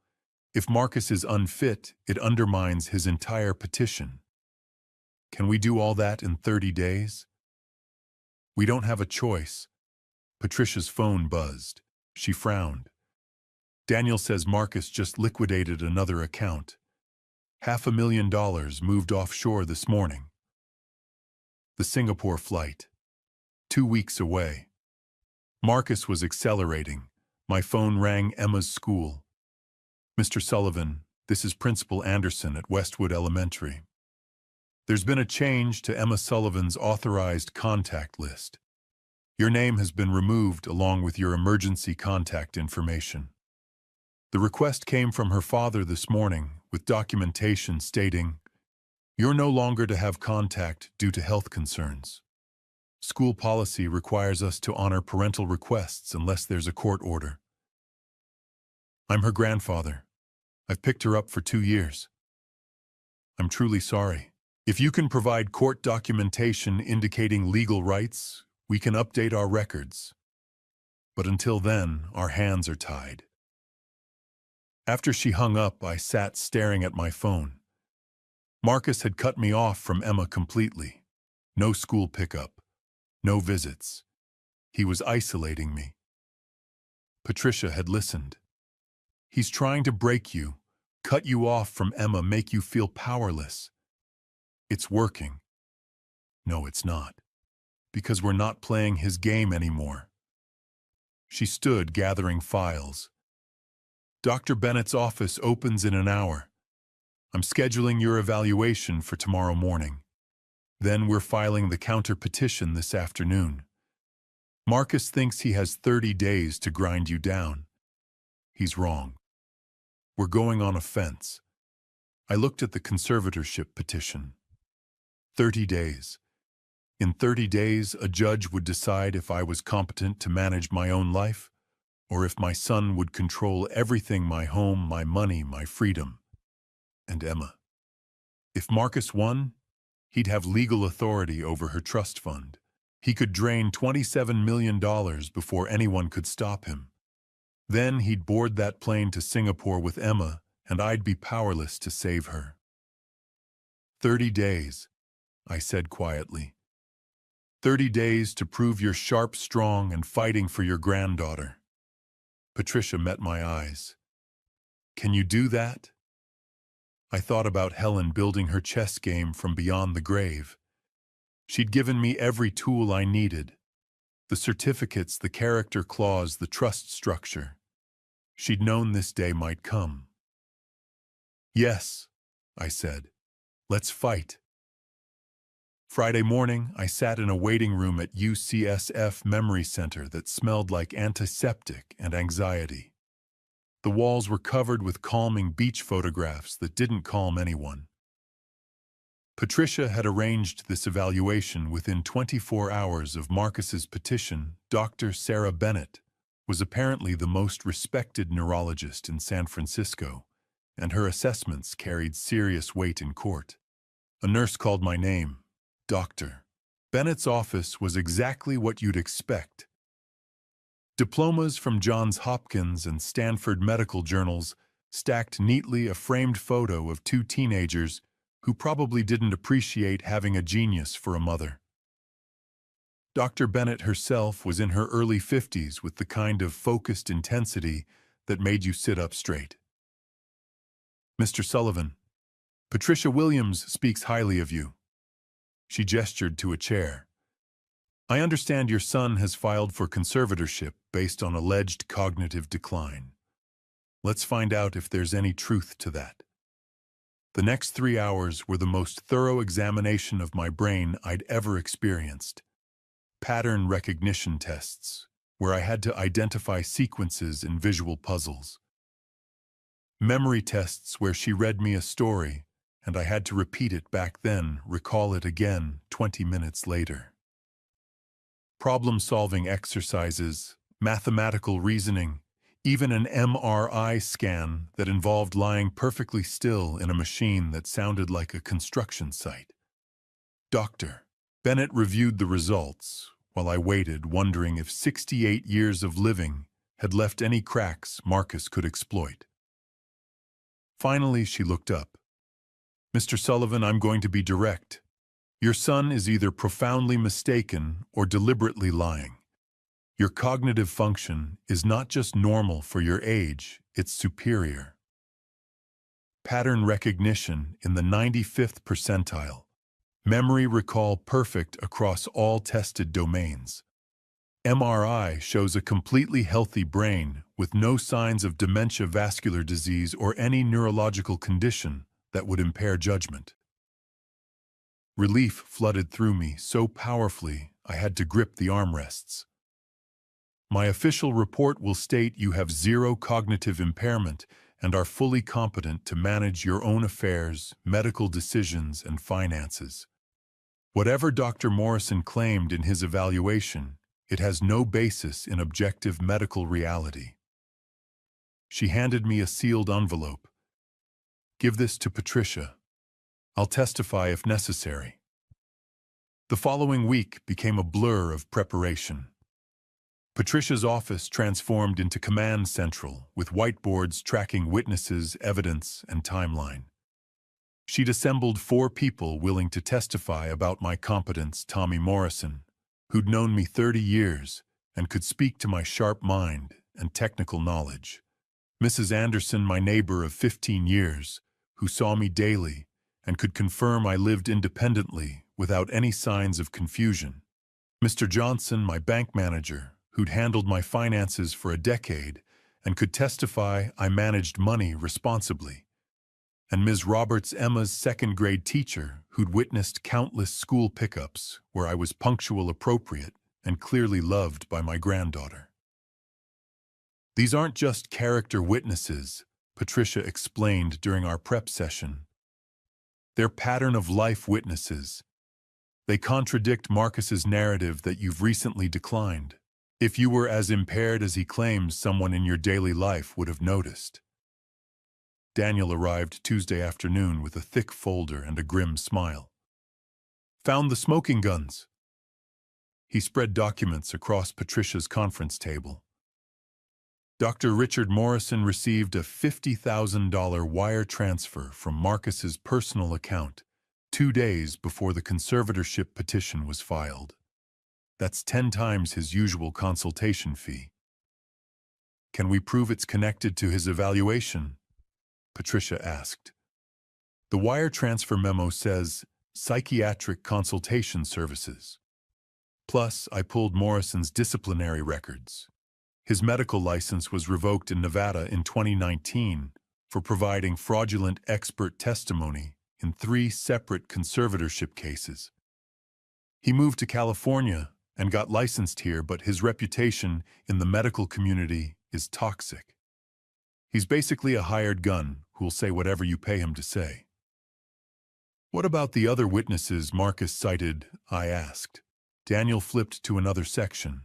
If Marcus is unfit, it undermines his entire petition. Can we do all that in 30 days? We don't have a choice. Patricia's phone buzzed. She frowned. Daniel says Marcus just liquidated another account. $500,000 moved offshore this morning. The Singapore flight. 2 weeks away. Marcus was accelerating. My phone rang. Emma's school. Mr. Sullivan, this is Principal Anderson at Westwood Elementary. There's been a change to Emma Sullivan's authorized contact list. Your name has been removed along with your emergency contact information. The request came from her father this morning with documentation stating, you're no longer to have contact due to health concerns. School policy requires us to honor parental requests unless there's a court order. I'm her grandfather. I've picked her up for 2 years. I'm truly sorry. If you can provide court documentation indicating legal rights, we can update our records. But until then, our hands are tied. After she hung up, I sat staring at my phone. Marcus had cut me off from Emma completely. No school pickup. No visits. He was isolating me. Patricia had listened. He's trying to break you, cut you off from Emma, make you feel powerless. It's working. No, it's not. Because we're not playing his game anymore. She stood gathering files. Dr. Bennett's office opens in an hour. I'm scheduling your evaluation for tomorrow morning. Then we're filing the counter petition this afternoon. Marcus thinks he has 30 days to grind you down. He's wrong. We're going on a fence. I looked at the conservatorship petition. 30 days. In 30 days, a judge would decide if I was competent to manage my own life, or if my son would control everything: my home, my money, my freedom, and Emma. If Marcus won, he'd have legal authority over her trust fund. He could drain $27 million before anyone could stop him. Then he'd board that plane to Singapore with Emma, and I'd be powerless to save her. 30 days, I said quietly. 30 days to prove you're sharp, strong, and fighting for your granddaughter. Patricia met my eyes. Can you do that? I thought about Helen building her chess game from beyond the grave. She'd given me every tool I needed: the certificates, the character clause, the trust structure. She'd known this day might come. Yes, I said. Let's fight. Friday morning, I sat in a waiting room at UCSF Memory Center that smelled like antiseptic and anxiety. The walls were covered with calming beach photographs that didn't calm anyone. Patricia had arranged this evaluation within 24 hours of Marcus's petition. Dr. Sarah Bennett was apparently the most respected neurologist in San Francisco, and her assessments carried serious weight in court. A nurse called my name. Doctor. Bennett's office was exactly what you'd expect. Diplomas from Johns Hopkins and Stanford medical journals stacked neatly a framed photo of two teenagers who probably didn't appreciate having a genius for a mother. Dr. Bennett herself was in her early 50s with the kind of focused intensity that made you sit up straight. Mr. Sullivan, Patricia Williams speaks highly of you. She gestured to a chair. I understand your son has filed for conservatorship based on alleged cognitive decline. Let's find out if there's any truth to that. The next 3 hours were the most thorough examination of my brain I'd ever experienced. Pattern recognition tests, where I had to identify sequences in visual puzzles. Memory tests where she read me a story, and I had to repeat it back then, recall it again 20 minutes later. Problem-solving exercises, mathematical reasoning, even an MRI scan that involved lying perfectly still in a machine that sounded like a construction site. Dr. Bennett reviewed the results while I waited, wondering if 68 years of living had left any cracks Marcus could exploit. Finally, she looked up. Mr. Sullivan, I'm going to be direct. Your son is either profoundly mistaken or deliberately lying. Your cognitive function is not just normal for your age, it's superior. Pattern recognition in the 95th percentile. Memory recall perfect across all tested domains. MRI shows a completely healthy brain with no signs of dementia, vascular disease, or any neurological condition that would impair judgment. Relief flooded through me so powerfully I had to grip the armrests. My official report will state you have zero cognitive impairment and are fully competent to manage your own affairs, medical decisions, and finances. Whatever Dr. Morrison claimed in his evaluation, it has no basis in objective medical reality. She handed me a sealed envelope. Give this to Patricia. I'll testify if necessary. The following week became a blur of preparation. Patricia's office transformed into command central, with whiteboards tracking witnesses, evidence, and timeline. She'd assembled 4 people willing to testify about my competence: Tommy Morrison, who'd known me 30 years and could speak to my sharp mind and technical knowledge; Mrs. Anderson, my neighbor of 15 years, who saw me daily and could confirm I lived independently without any signs of confusion; Mr. Johnson, my bank manager, who'd handled my finances for a decade and could testify I managed money responsibly; And Ms. Roberts, Emma's second-grade teacher, who'd witnessed countless school pickups where I was punctual, appropriate, and clearly loved by my granddaughter. These aren't just character witnesses, Patricia explained during our prep session. They're pattern-of-life witnesses. They contradict Marcus's narrative that you've recently declined. If you were as impaired as he claims, someone in your daily life would have noticed. Daniel arrived Tuesday afternoon with a thick folder and a grim smile. Found the smoking guns. He spread documents across Patricia's conference table. Dr. Richard Morrison received a $50,000 wire transfer from Marcus's personal account 2 days before the conservatorship petition was filed. That's 10 times his usual consultation fee. Can we prove it's connected to his evaluation? Patricia asked. The wire transfer memo says psychiatric consultation services. Plus, I pulled Morrison's disciplinary records. His medical license was revoked in Nevada in 2019 for providing fraudulent expert testimony in 3 separate conservatorship cases. He moved to California and got licensed here, but his reputation in the medical community is toxic. He's basically a hired gun who'll say whatever you pay him to say. What about the other witnesses Marcus cited? I asked. Daniel flipped to another section.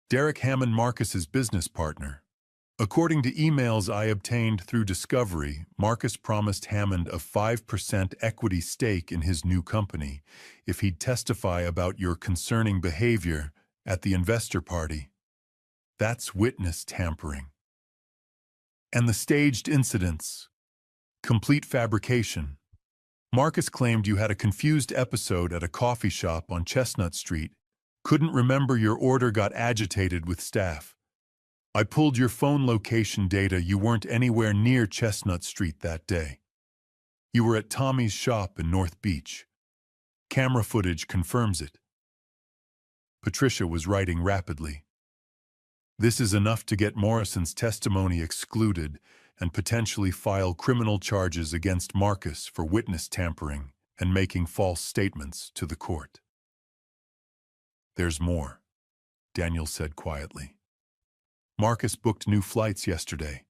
Derek Hammond, Marcus's business partner. According to emails I obtained through discovery, Marcus promised Hammond a 5% equity stake in his new company if he'd testify about your concerning behavior at the investor party. That's witness tampering. And the staged incidents. Complete fabrication. Marcus claimed you had a confused episode at a coffee shop on Chestnut Street. Couldn't remember your order, got agitated with staff. I pulled your phone location data. You weren't anywhere near Chestnut Street that day. You were at Tommy's shop in North Beach. Camera footage confirms it. Patricia was writing rapidly. This is enough to get Morrison's testimony excluded and potentially file criminal charges against Marcus for witness tampering and making false statements to the court. There's more, Daniel said quietly. Marcus booked new flights yesterday.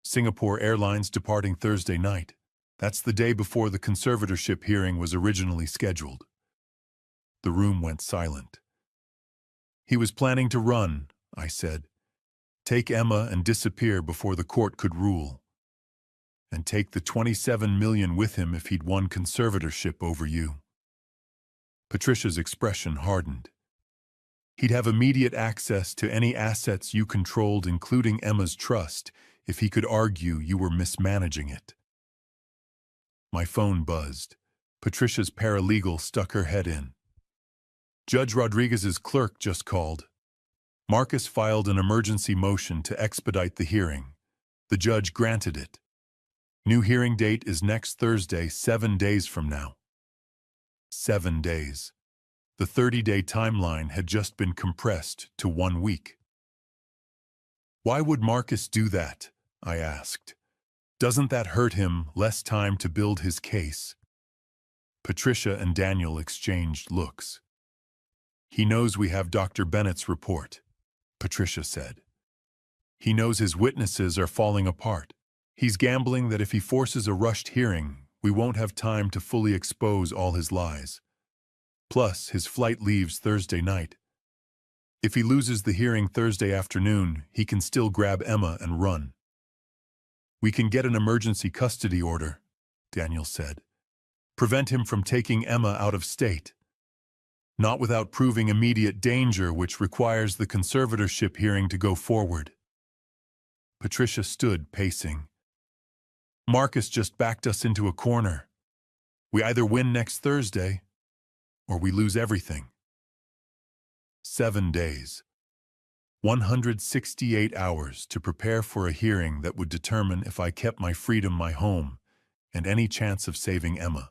Singapore Airlines departing Thursday night. That's the day before the conservatorship hearing was originally scheduled. The room went silent. He was planning to run, I said. Take Emma and disappear before the court could rule. And take the $27 million with him if he'd won conservatorship over you. Patricia's expression hardened. He'd have immediate access to any assets you controlled, including Emma's trust, if he could argue you were mismanaging it. My phone buzzed. Patricia's paralegal stuck her head in. Judge Rodriguez's clerk just called. Marcus filed an emergency motion to expedite the hearing. The judge granted it. New hearing date is next Thursday, 7 days from now. 7 days. The 30-day timeline had just been compressed to 1 week. Why would Marcus do that? I asked. Doesn't that hurt him? Less time to build his case? Patricia and Daniel exchanged looks. He knows we have Dr. Bennett's report, Patricia said. He knows his witnesses are falling apart. He's gambling that if he forces a rushed hearing, we won't have time to fully expose all his lies. Plus, his flight leaves Thursday night. If he loses the hearing Thursday afternoon, he can still grab Emma and run. We can get an emergency custody order, Daniel said. Prevent him from taking Emma out of state. Not without proving immediate danger, which requires the conservatorship hearing to go forward. Patricia stood, pacing. Marcus just backed us into a corner. We either win next Thursday, or we lose everything. 7 days. 168 hours to prepare for a hearing that would determine if I kept my freedom, my home, and any chance of saving Emma.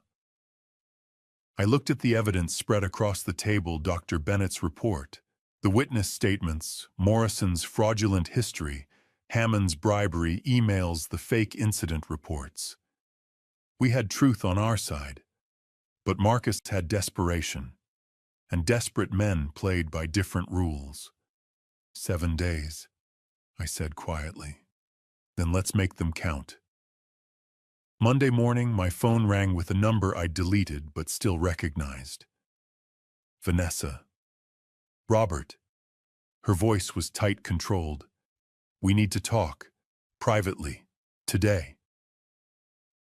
I looked at the evidence spread across the table, Dr. Bennett's report, the witness statements, Morrison's fraudulent history, Hammond's bribery, emails, the fake incident reports. We had truth on our side, but Marcus had desperation, and desperate men played by different rules. 7 days, I said quietly. Then let's make them count. Monday morning, my phone rang with a number I'd deleted but still recognized. Vanessa. Robert. Her voice was tight controlled. We need to talk. Privately. Today.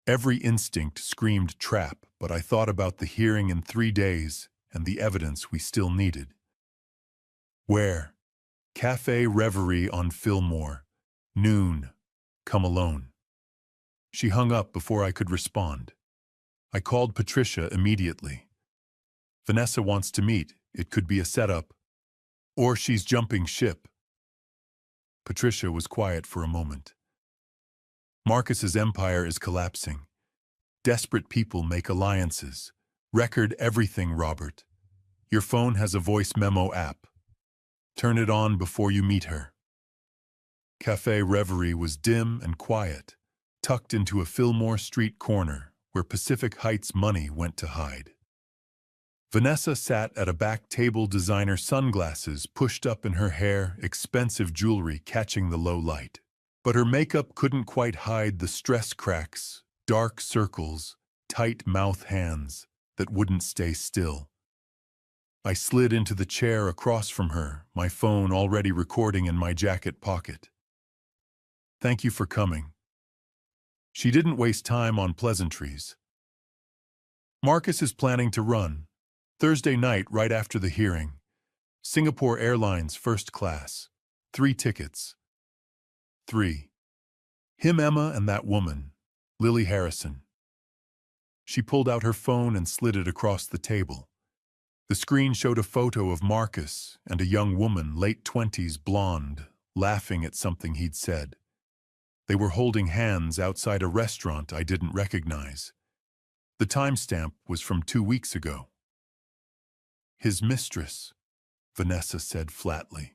Every instinct screamed trap, but I thought about the hearing in 3 days and the evidence we still needed. Where? Cafe Reverie on Fillmore. Noon. Come alone. She hung up before I could respond. I called Patricia immediately. Vanessa wants to meet. It could be a setup. Or she's jumping ship. Patricia was quiet for a moment. Marcus's empire is collapsing. Desperate people make alliances. Record everything, Robert. Your phone has a voice memo app. Turn it on before you meet her. Cafe Reverie was dim and quiet, tucked into a Fillmore Street corner where Pacific Heights money went to hide. Vanessa sat at a back table, designer sunglasses pushed up in her hair, expensive jewelry catching the low light. But her makeup couldn't quite hide the stress cracks, dark circles, tight mouth hands that wouldn't stay still. I slid into the chair across from her, my phone already recording in my jacket pocket. Thank you for coming. She didn't waste time on pleasantries. Marcus is planning to run. Thursday night, right after the hearing. Singapore Airlines first class. 3 tickets. 3. Him, Emma, and that woman, Lily Harrison. She pulled out her phone and slid it across the table. The screen showed a photo of Marcus and a young woman, late 20s, blonde, laughing at something he'd said. They were holding hands outside a restaurant I didn't recognize. The timestamp was from 2 weeks ago. His mistress, Vanessa said flatly,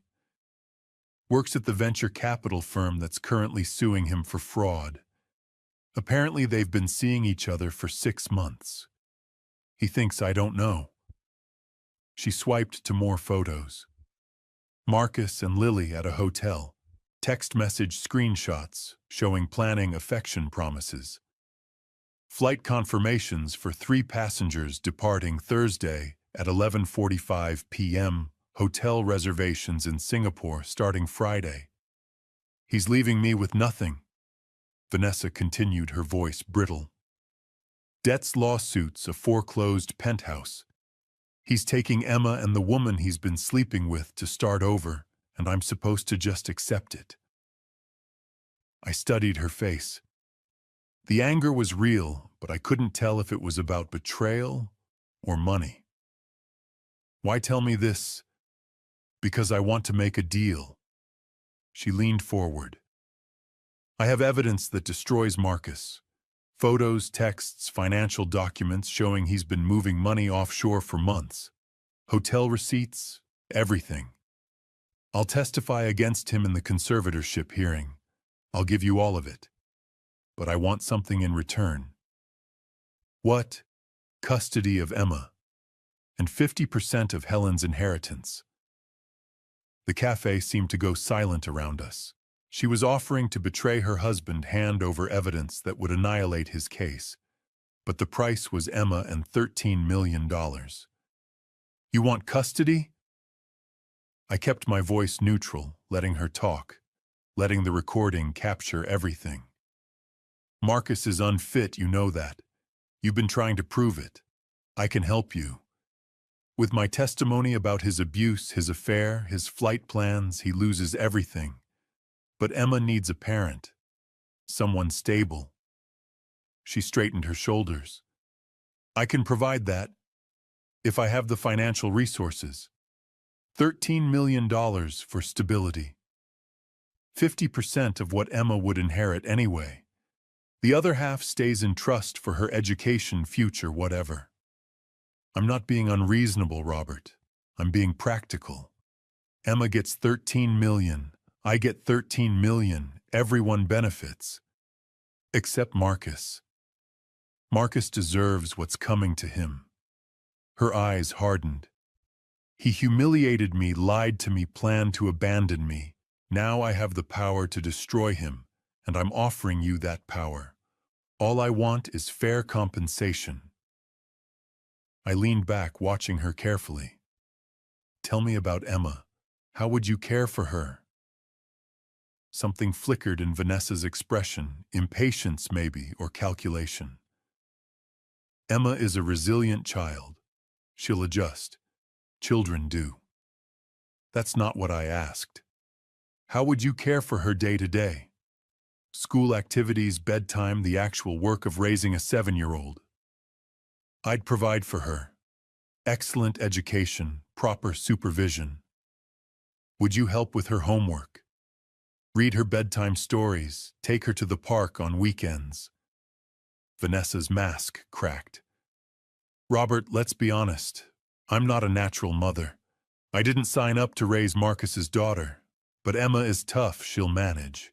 works at the venture capital firm that's currently suing him for fraud. Apparently they've been seeing each other for 6 months. He thinks I don't know. She swiped to more photos. Marcus and Lily at a hotel. Text message screenshots showing planning affection promises. Flight confirmations for 3 passengers departing Thursday at 11:45 p.m. Hotel reservations in Singapore starting Friday. He's leaving me with nothing. Vanessa continued, her voice brittle. Debts, lawsuits, a foreclosed penthouse. He's taking Emma and the woman he's been sleeping with to start over, and I'm supposed to just accept it. I studied her face. The anger was real, but I couldn't tell if it was about betrayal or money. Why tell me this? Because I want to make a deal. She leaned forward. I have evidence that destroys Marcus. Photos, texts, financial documents showing he's been moving money offshore for months. Hotel receipts, everything. I'll testify against him in the conservatorship hearing. I'll give you all of it. But I want something in return. What? Custody of Emma. And 50% of Helen's inheritance. The cafe seemed to go silent around us. She was offering to betray her husband, hand over evidence that would annihilate his case. But the price was Emma and $13 million. You want custody? I kept my voice neutral, letting her talk, letting the recording capture everything. Marcus is unfit, you know that. You've been trying to prove it. I can help you. With my testimony about his abuse, his affair, his flight plans, he loses everything. But Emma needs a parent. Someone stable. She straightened her shoulders. I can provide that, if I have the financial resources. $13 million for stability. 50% of what Emma would inherit anyway. The other half stays in trust for her education, future, whatever. I'm not being unreasonable, Robert. I'm being practical. Emma gets $13 million. I get $13 million. Everyone benefits. Except Marcus. Marcus deserves what's coming to him. Her eyes hardened. He humiliated me, lied to me, planned to abandon me. Now I have the power to destroy him, and I'm offering you that power. All I want is fair compensation. I leaned back, watching her carefully. Tell me about Emma. How would you care for her? Something flickered in Vanessa's expression, impatience maybe, or calculation. Emma is a resilient child. She'll adjust. Children do. That's not what I asked. How would you care for her day to day? School activities, bedtime, the actual work of raising a 7-year-old. I'd provide for her. Excellent education, proper supervision. Would you help with her homework? Read her bedtime stories, take her to the park on weekends. Vanessa's mask cracked. Robert, let's be honest. I'm not a natural mother. I didn't sign up to raise Marcus's daughter, but Emma is tough, she'll manage.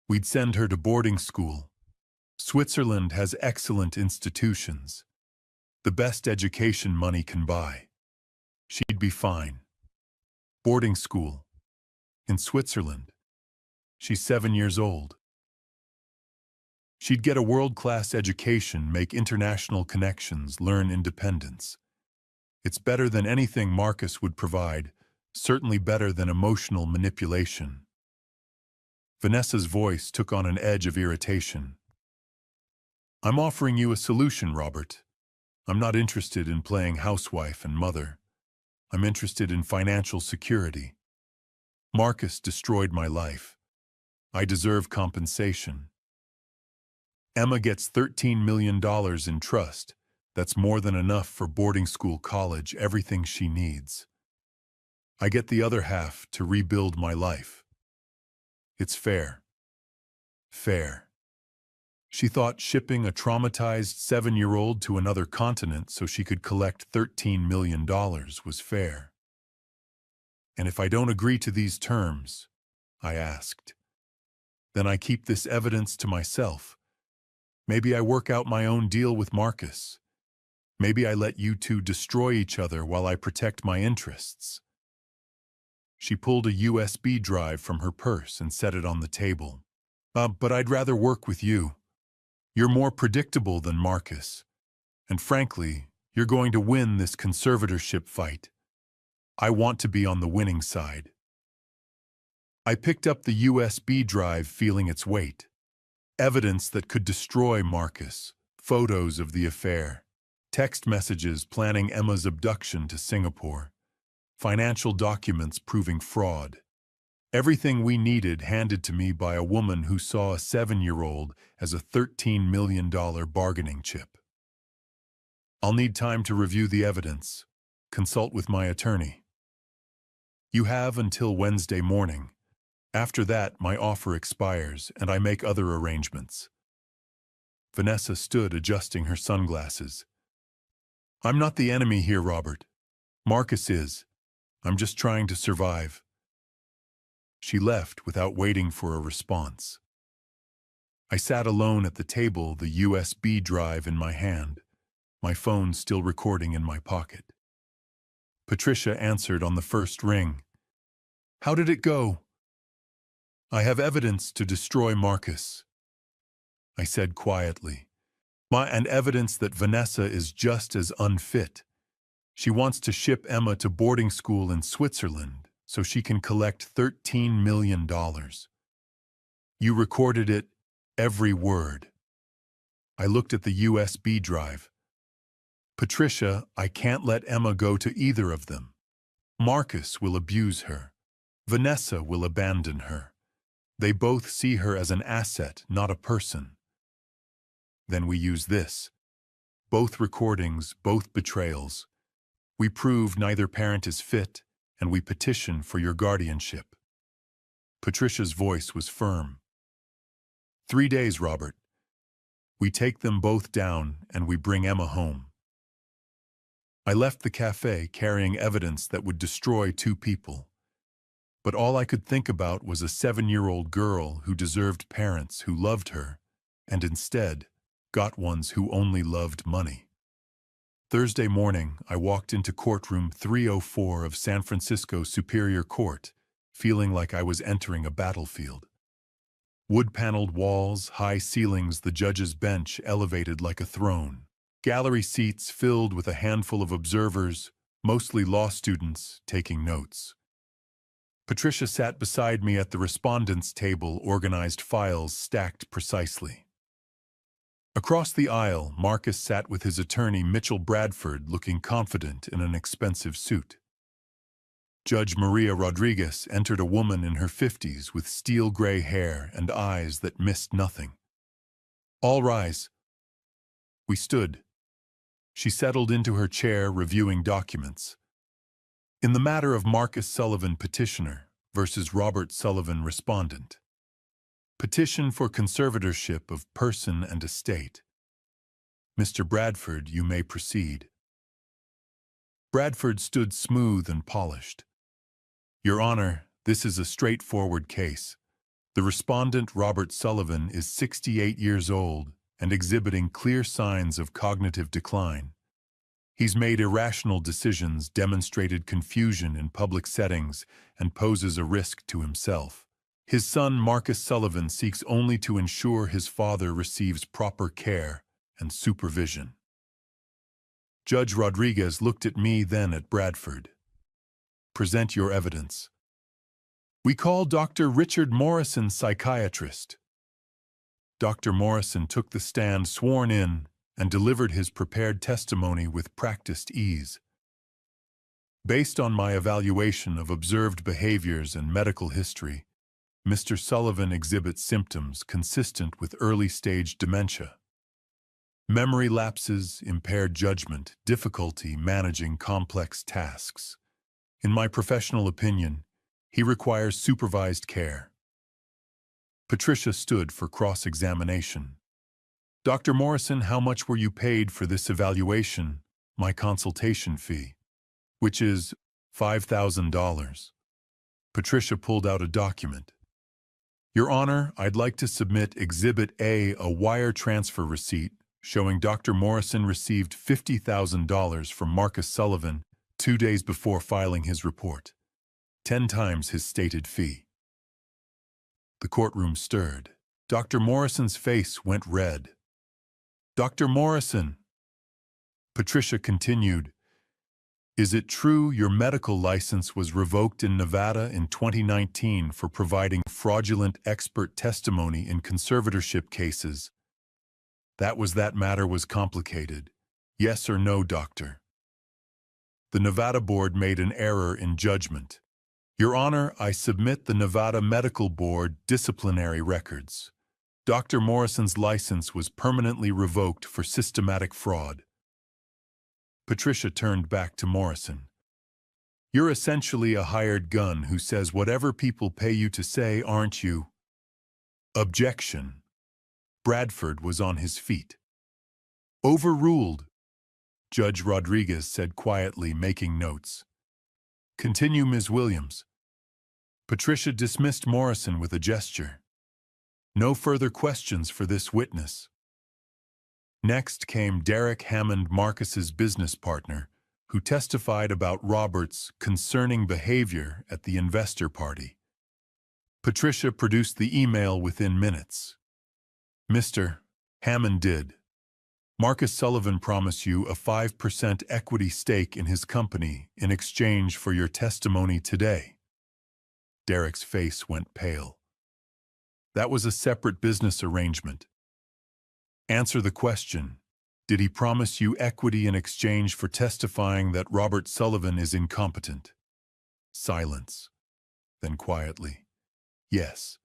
We'd send her to boarding school. Switzerland has excellent institutions. The best education money can buy. She'd be fine. Boarding school. In Switzerland. She's 7 years old. She'd get a world-class education, make international connections, learn independence. It's better than anything Marcus would provide, certainly better than emotional manipulation. Vanessa's voice took on an edge of irritation. I'm offering you a solution, Robert. I'm not interested in playing housewife and mother. I'm interested in financial security. Marcus destroyed my life. I deserve compensation. Emma gets $13 million in trust. That's more than enough for boarding school, college, everything she needs. I get the other half to rebuild my life. It's fair. Fair. She thought shipping a traumatized 7-year-old to another continent so she could collect $13 million was fair. And if I don't agree to these terms, I asked, then I keep this evidence to myself. Maybe I work out my own deal with Marcus. Maybe I let you two destroy each other while I protect my interests. She pulled a USB drive from her purse and set it on the table. But I'd rather work with you. You're more predictable than Marcus. And frankly, you're going to win this conservatorship fight. I want to be on the winning side. I picked up the USB drive, feeling its weight. Evidence that could destroy Marcus, photos of the affair, text messages planning Emma's abduction to Singapore, financial documents proving fraud. Everything we needed handed to me by a woman who saw a 7-year-old as a $13 million bargaining chip. I'll need time to review the evidence, consult with my attorney. You have until Wednesday morning. After that, my offer expires and I make other arrangements. Vanessa stood, adjusting her sunglasses. I'm not the enemy here, Robert. Marcus is. I'm just trying to survive. She left without waiting for a response. I sat alone at the table, the USB drive in my hand, my phone still recording in my pocket. Patricia answered on the first ring. How did it go? I have evidence to destroy Marcus, I said quietly. And evidence that Vanessa is just as unfit. She wants to ship Emma to boarding school in Switzerland so she can collect $13 million. You recorded it, every word. I looked at the USB drive. Patricia, I can't let Emma go to either of them. Marcus will abuse her. Vanessa will abandon her. They both see her as an asset, not a person. Then we use this. Both recordings, both betrayals. We prove neither parent is fit, and we petition for your guardianship. Patricia's voice was firm. 3 days, Robert. We take them both down, and we bring Emma home. I left the cafe carrying evidence that would destroy 2 people. But all I could think about was a 7-year-old girl who deserved parents who loved her, and instead got ones who only loved money. Thursday morning, I walked into courtroom 304 of San Francisco Superior Court, feeling like I was entering a battlefield. Wood-paneled walls, high ceilings, the judge's bench elevated like a throne. Gallery seats filled with a handful of observers, mostly law students, taking notes. Patricia sat beside me at the respondents' table, organized files stacked precisely. Across the aisle, Marcus sat with his attorney Mitchell Bradford, looking confident in an expensive suit. Judge Maria Rodriguez entered, a woman in her 50s with steel gray hair and eyes that missed nothing. "All rise." We stood. She settled into her chair, reviewing documents. In the matter of Marcus Sullivan, petitioner, versus Robert Sullivan, respondent. Petition for conservatorship of person and estate. Mr. Bradford, you may proceed. Bradford stood smooth and polished. Your Honor, this is a straightforward case. The respondent, Robert Sullivan, is 68 years old and exhibiting clear signs of cognitive decline. He's made irrational decisions, demonstrated confusion in public settings, and poses a risk to himself. His son, Marcus Sullivan, seeks only to ensure his father receives proper care and supervision. Judge Rodriguez looked at me, then at Bradford. Present your evidence. We call Dr. Richard Morrison, psychiatrist. Dr. Morrison took the stand, sworn in, and delivered his prepared testimony with practiced ease. Based on my evaluation of observed behaviors and medical history, Mr. Sullivan exhibits symptoms consistent with early-stage dementia. Memory lapses, impaired judgment, difficulty managing complex tasks. In my professional opinion, he requires supervised care. Patricia stood for cross-examination. Dr. Morrison, how much were you paid for this evaluation, my consultation fee, which is $5,000? Patricia pulled out a document. Your Honor, I'd like to submit Exhibit A, a wire transfer receipt showing Dr. Morrison received $50,000 from Marcus Sullivan 2 days before filing his report, 10 times his stated fee. The courtroom stirred. Dr. Morrison's face went red. Dr. Morrison, Patricia continued, is it true your medical license was revoked in Nevada in 2019 for providing fraudulent expert testimony in conservatorship cases? That matter was complicated. Yes or no, doctor? The Nevada Board made an error in judgment. Your Honor, I submit the Nevada Medical Board disciplinary records. Dr. Morrison's license was permanently revoked for systematic fraud. Patricia turned back to Morrison. You're essentially a hired gun who says whatever people pay you to say, aren't you? Objection. Bradford was on his feet. Overruled, Judge Rodriguez said quietly, making notes. Continue, Ms. Williams. Patricia dismissed Morrison with a gesture. No further questions for this witness. Next came Derek Hammond, Marcus's business partner, who testified about Robert's concerning behavior at the investor party. Patricia produced the email within minutes. Mr. Hammond did. Marcus Sullivan promised you a 5% equity stake in his company in exchange for your testimony today. Derek's face went pale. That was a separate business arrangement. Answer the question. Did he promise you equity in exchange for testifying that Robert Sullivan is incompetent? Silence. Then quietly, yes.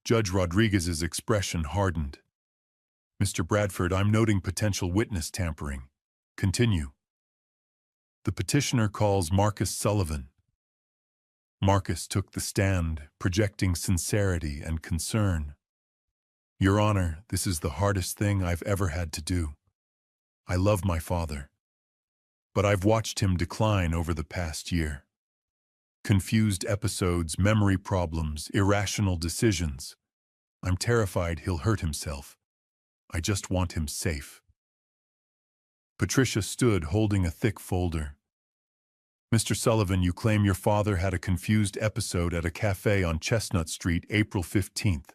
Judge Rodriguez's expression hardened. Mr. Bradford, I'm noting potential witness tampering. Continue. The petitioner calls Marcus Sullivan. Marcus took the stand, projecting sincerity and concern. Your Honor, this is the hardest thing I've ever had to do. I love my father, but I've watched him decline over the past year. Confused episodes, memory problems, irrational decisions. I'm terrified he'll hurt himself. I just want him safe. Patricia stood holding a thick folder. Mr. Sullivan, you claim your father had a confused episode at a cafe on Chestnut Street, April 15th.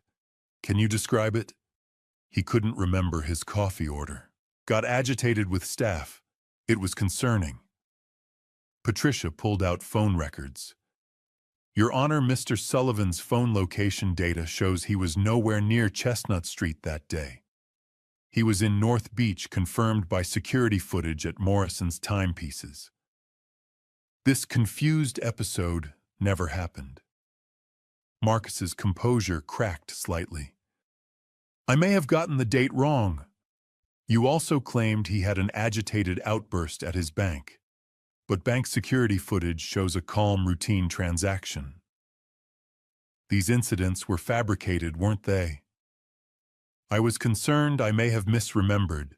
Can you describe it? He couldn't remember his coffee order. Got agitated with staff. It was concerning. Patricia pulled out phone records. Your Honor, Mr. Sullivan's phone location data shows he was nowhere near Chestnut Street that day. He was in North Beach, confirmed by security footage at Morrison's timepieces. This confused episode never happened. Marcus's composure cracked slightly. I may have gotten the date wrong. You also claimed he had an agitated outburst at his bank, but bank security footage shows a calm, routine transaction. These incidents were fabricated, weren't they? I was concerned I may have misremembered.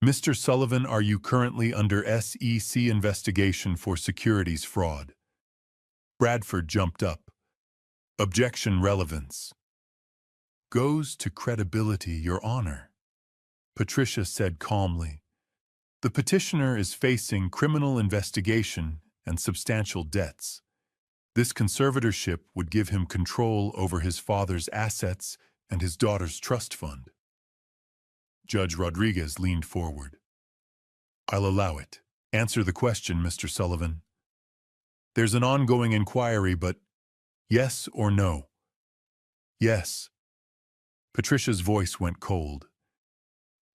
Mr. Sullivan, are you currently under SEC investigation for securities fraud? Bradford jumped up. Objection relevance. Goes to credibility, Your Honor. Patricia said calmly. The petitioner is facing criminal investigation and substantial debts. This conservatorship would give him control over his father's assets and his daughter's trust fund. Judge Rodriguez leaned forward. I'll allow it. Answer the question, Mr. Sullivan. There's an ongoing inquiry, but yes or no? Yes. Patricia's voice went cold.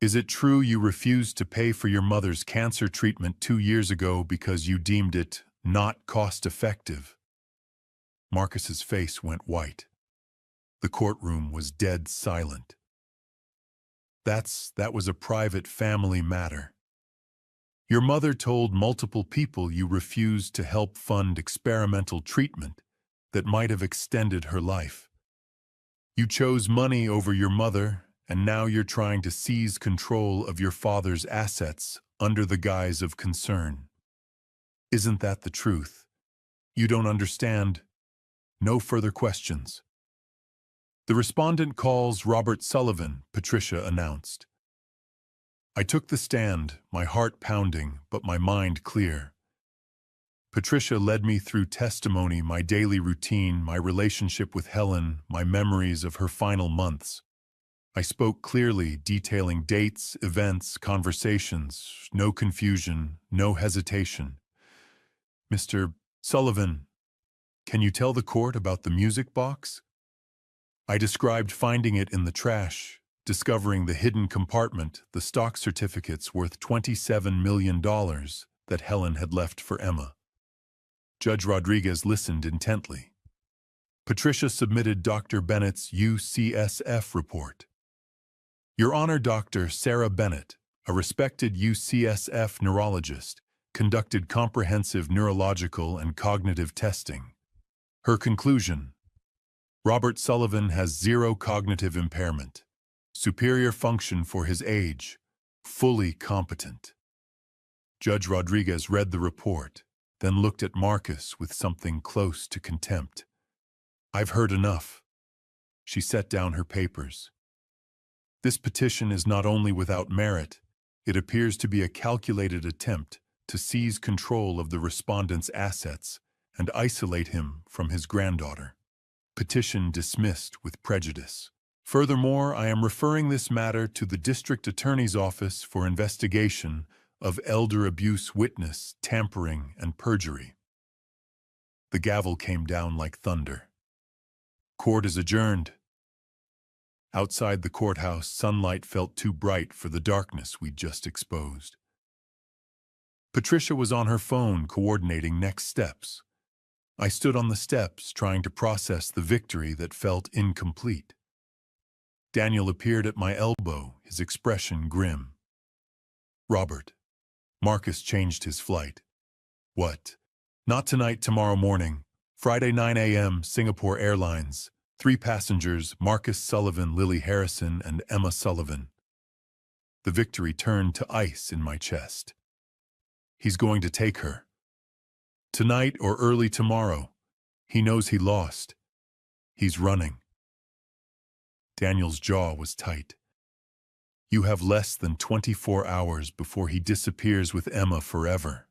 Is it true you refused to pay for your mother's cancer treatment 2 years ago because you deemed it not cost-effective? Marcus's face went white. The courtroom was dead silent. That was a private family matter. Your mother told multiple people you refused to help fund experimental treatment that might have extended her life. You chose money over your mother, and now you're trying to seize control of your father's assets under the guise of concern. Isn't that the truth? You don't understand. No further questions. The respondent calls Robert Sullivan, Patricia announced. I took the stand, my heart pounding, but my mind clear. Patricia led me through testimony, my daily routine, my relationship with Helen, my memories of her final months. I spoke clearly, detailing dates, events, conversations, no confusion, no hesitation. Mr. Sullivan, can you tell the court about the music box? I described finding it in the trash, discovering the hidden compartment, the stock certificates worth $27 million that Helen had left for Emma. Judge Rodriguez listened intently. Patricia submitted Dr. Bennett's UCSF report. Your Honor, Dr. Sarah Bennett, a respected UCSF neurologist, conducted comprehensive neurological and cognitive testing. Her conclusion: Robert Sullivan has 0 cognitive impairment, superior function for his age, fully competent. Judge Rodriguez read the report, then looked at Marcus with something close to contempt. I've heard enough. She set down her papers. This petition is not only without merit, it appears to be a calculated attempt to seize control of the respondent's assets and isolate him from his granddaughter. Petition dismissed with prejudice. Furthermore, I am referring this matter to the District Attorney's Office for investigation of elder abuse, witness tampering, and perjury. The gavel came down like thunder. Court is adjourned. Outside the courthouse, sunlight felt too bright for the darkness we'd just exposed. Patricia was on her phone coordinating next steps. I stood on the steps trying to process the victory that felt incomplete. Daniel appeared at my elbow, his expression grim. Robert. Marcus changed his flight. What? Not tonight, tomorrow morning. Friday 9 a.m., Singapore Airlines. 3 passengers, Marcus Sullivan, Lily Harrison, and Emma Sullivan. The victory turned to ice in my chest. He's going to take her. Tonight or early tomorrow. He knows he lost. He's running. Daniel's jaw was tight. You have less than 24 hours before he disappears with Emma forever.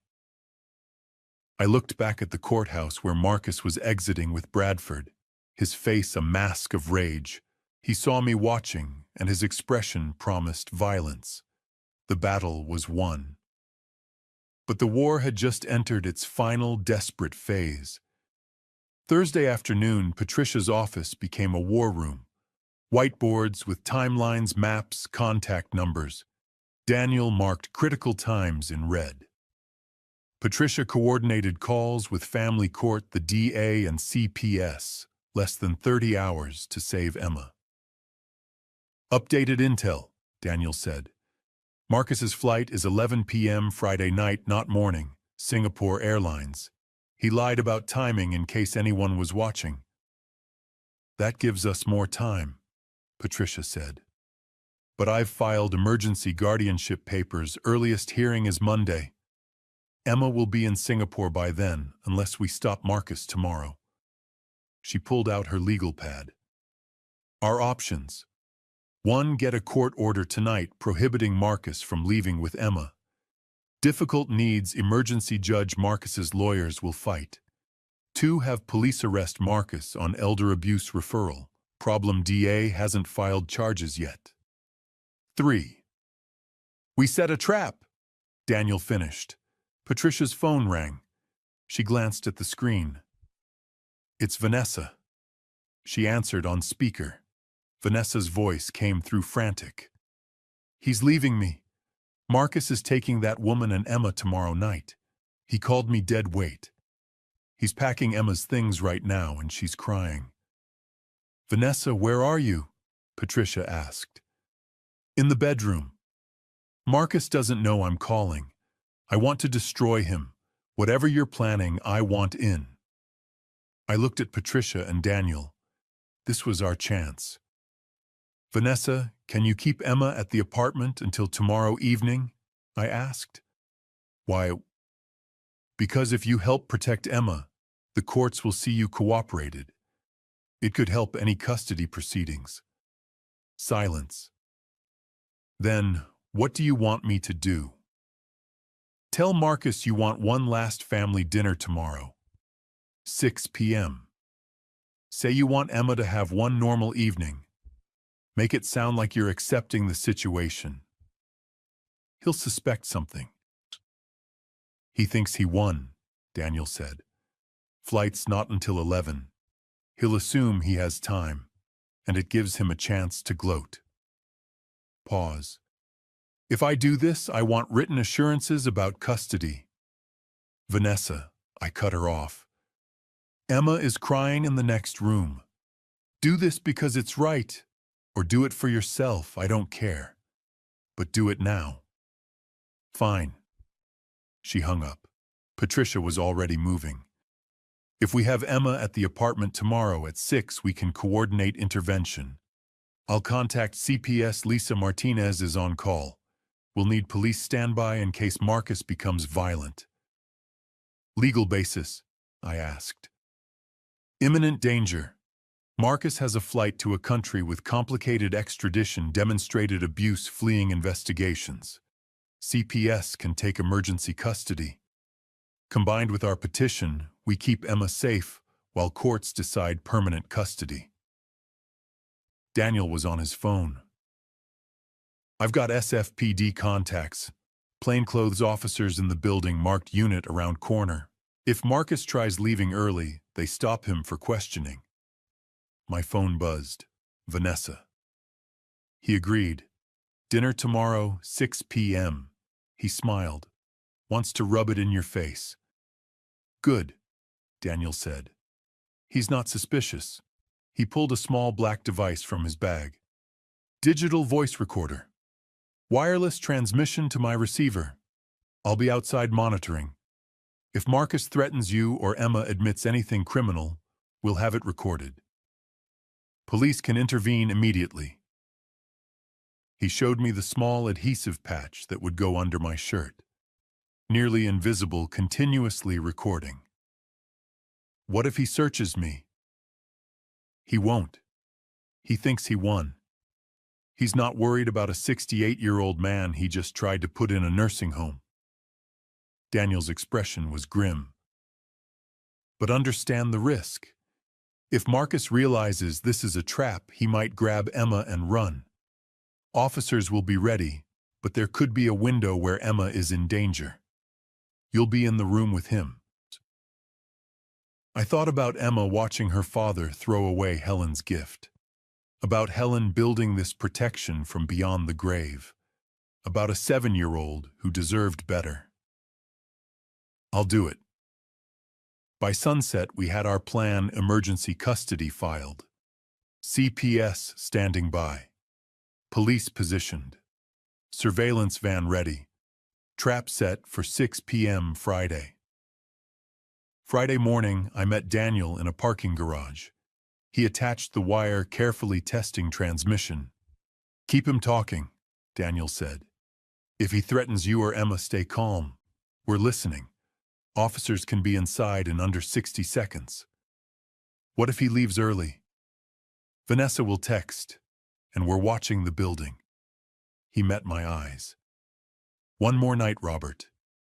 I looked back at the courthouse where Marcus was exiting with Bradford, his face a mask of rage. He saw me watching, and his expression promised violence. The battle was won. But the war had just entered its final desperate phase. Thursday afternoon, Patricia's office became a war room. Whiteboards with timelines, maps, contact numbers. Daniel marked critical times in red. Patricia coordinated calls with family court, the DA, and CPS. Less than 30 hours to save Emma. Updated intel, Daniel said. Marcus's flight is 11 p.m. Friday night, not morning, Singapore Airlines. He lied about timing in case anyone was watching. That gives us more time, Patricia said. But I've filed emergency guardianship papers. Earliest hearing is Monday. Emma will be in Singapore by then, unless we stop Marcus tomorrow. She pulled out her legal pad. Our options. 1. Get a court order tonight prohibiting Marcus from leaving with Emma. Difficult needs emergency judge Marcus's lawyers will fight. 2. Have police arrest Marcus on elder abuse referral. Problem DA hasn't filed charges yet. 3. We set a trap, Daniel finished. Patricia's phone rang. She glanced at the screen. It's Vanessa. She answered on speaker. Vanessa's voice came through frantic. He's leaving me. Marcus is taking that woman and Emma tomorrow night. He called me dead weight. He's packing Emma's things right now and she's crying. Vanessa, where are you? Patricia asked. In the bedroom. Marcus doesn't know I'm calling. I want to destroy him. Whatever you're planning, I want in. I looked at Patricia and Daniel. This was our chance. Vanessa, can you keep Emma at the apartment until tomorrow evening? I asked. Why? Because if you help protect Emma, the courts will see you cooperated. It could help any custody proceedings. Silence. Then, what do you want me to do? Tell Marcus you want one last family dinner tomorrow. 6 p.m. Say you want Emma to have one normal evening. Make it sound like you're accepting the situation. He'll suspect something. He thinks he won, Daniel said. Flight's not until 11. He'll assume he has time, and it gives him a chance to gloat. Pause. If I do this, I want written assurances about custody. Vanessa, I cut her off. Emma is crying in the next room. Do this because it's right, or do it for yourself, I don't care. But do it now. Fine. She hung up. Patricia was already moving. If we have Emma at the apartment tomorrow at 6, we can coordinate intervention. I'll contact CPS. Lisa Martinez is on call. We'll need police standby in case Marcus becomes violent. Legal basis, I asked. Imminent danger. Marcus has a flight to a country with complicated extradition, demonstrated abuse, fleeing investigations. CPS can take emergency custody. Combined with our petition, we keep Emma safe while courts decide permanent custody. Daniel was on his phone. I've got SFPD contacts. Plainclothes officers in the building marked unit around corner. If Marcus tries leaving early, they stop him for questioning. My phone buzzed. Vanessa. He agreed. Dinner tomorrow, 6 p.m. He smiled. Wants to rub it in your face. Good, Daniel said. He's not suspicious. He pulled a small black device from his bag. Digital voice recorder. Wireless transmission to my receiver. I'll be outside monitoring. If Marcus threatens you or Emma admits anything criminal, we'll have it recorded. Police can intervene immediately. He showed me the small adhesive patch that would go under my shirt. Nearly invisible, continuously recording. What if he searches me? He won't. He thinks he won. He's not worried about a 68-year-old man he just tried to put in a nursing home. Daniel's expression was grim. But understand the risk. If Marcus realizes this is a trap, he might grab Emma and run. Officers will be ready, but there could be a window where Emma is in danger. You'll be in the room with him. I thought about Emma watching her father throw away Helen's gift. About Helen building this protection from beyond the grave. About a 7-year-old who deserved better. I'll do it. By sunset, we had our plan emergency custody filed. CPS standing by. Police positioned. Surveillance van ready. Trap set for 6 p.m. Friday. Friday morning, I met Daniel in a parking garage. He attached the wire, carefully testing transmission. "Keep him talking," Daniel said. "If he threatens you or Emma, stay calm. We're listening. Officers can be inside in under 60 seconds. What if he leaves early? Vanessa will text, and we're watching the building." He met my eyes. "One more night, Robert.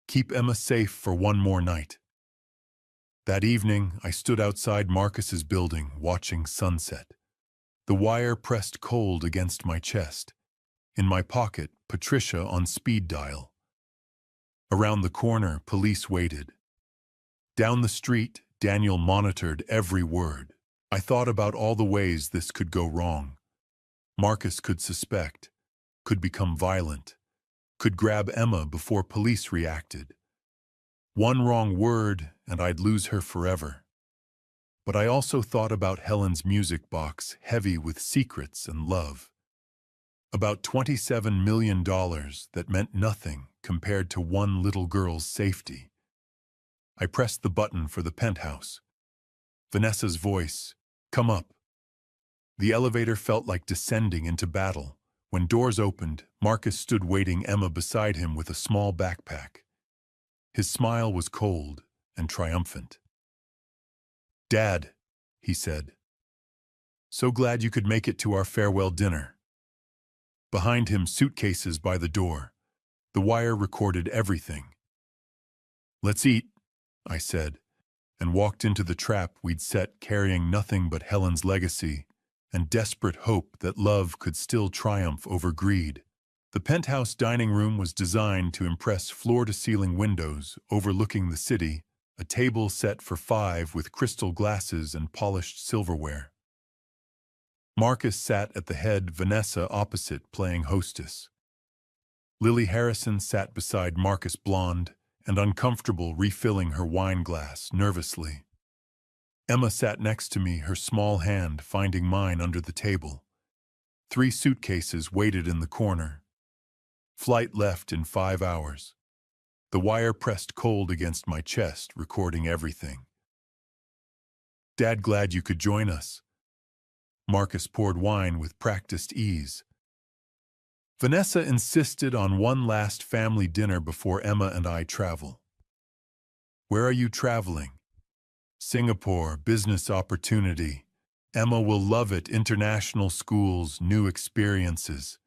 Keep Emma safe for one more night." That evening, I stood outside Marcus's building, watching sunset. The wire pressed cold against my chest. In my pocket, Patricia on speed dial. Around the corner, police waited. Down the street, Daniel monitored every word. I thought about all the ways this could go wrong. Marcus could suspect, could become violent, could grab Emma before police reacted. One wrong word, and I'd lose her forever. But I also thought about Helen's music box, heavy with secrets and love. About $27 million that meant nothing compared to one little girl's safety. I pressed the button for the penthouse. Vanessa's voice, "Come up." The elevator felt like descending into battle. When doors opened, Marcus stood waiting, Emma beside him with a small backpack. His smile was cold and triumphant. "Dad," he said. "So glad you could make it to our farewell dinner." Behind him, suitcases by the door. The wire recorded everything. "Let's eat," I said, and walked into the trap we'd set, carrying nothing but Helen's legacy and desperate hope that love could still triumph over greed. The penthouse dining room was designed to impress, floor-to-ceiling windows overlooking the city, a table set for 5 with crystal glasses and polished silverware. Marcus sat at the head, Vanessa opposite, playing hostess. Lily Harrison sat beside Marcus, blonde and uncomfortable, refilling her wine glass nervously. Emma sat next to me, her small hand finding mine under the table. 3 suitcases waited in the corner. Flight left in 5 hours. The wire pressed cold against my chest, recording everything. "Dad, glad you could join us." Marcus poured wine with practiced ease. Vanessa insisted on one last family dinner before Emma and I travel. "Where are you traveling?" "Singapore, business opportunity. Emma will love it, international schools, new experiences."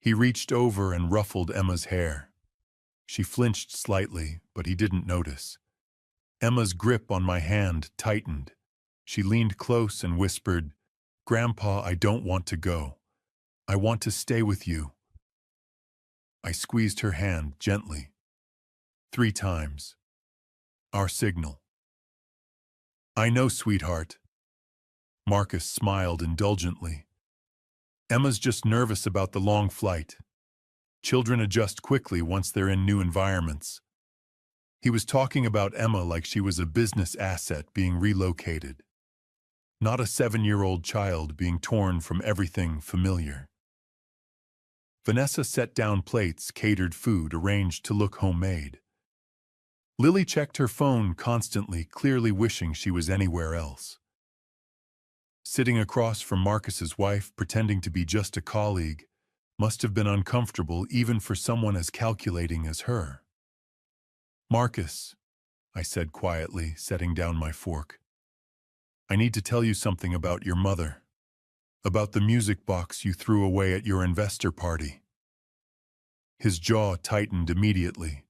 He reached over and ruffled Emma's hair. She flinched slightly, but he didn't notice. Emma's grip on my hand tightened. She leaned close and whispered, "Grandpa, I don't want to go. I want to stay with you." I squeezed her hand gently. 3 times. Our signal. "I know, sweetheart." Marcus smiled indulgently. "Emma's just nervous about the long flight. Children adjust quickly once they're in new environments." He was talking about Emma like she was a business asset being relocated, not a 7-year-old child being torn from everything familiar. Vanessa set down plates, catered food arranged to look homemade. Lily checked her phone constantly, clearly wishing she was anywhere else. Sitting across from Marcus's wife, pretending to be just a colleague, must have been uncomfortable even for someone as calculating as her. "Marcus," I said quietly, setting down my fork, "I need to tell you something about your mother." About the music box you threw away at your investor party. His jaw tightened immediately.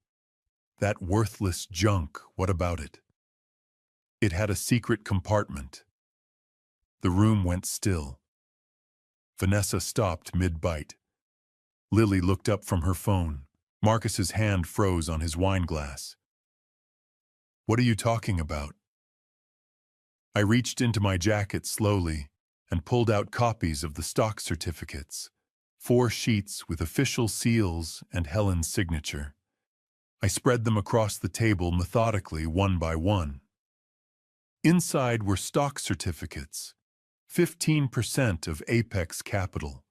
That worthless junk, what about it? It had a secret compartment. The room went still. Vanessa stopped mid-bite. Lily looked up from her phone. Marcus's hand froze on his wine glass. What are you talking about? I reached into my jacket slowly and pulled out copies of the stock certificates, 4 sheets with official seals and Helen's signature. I spread them across the table methodically, one by one. Inside were stock certificates, 15% of Apex Capital.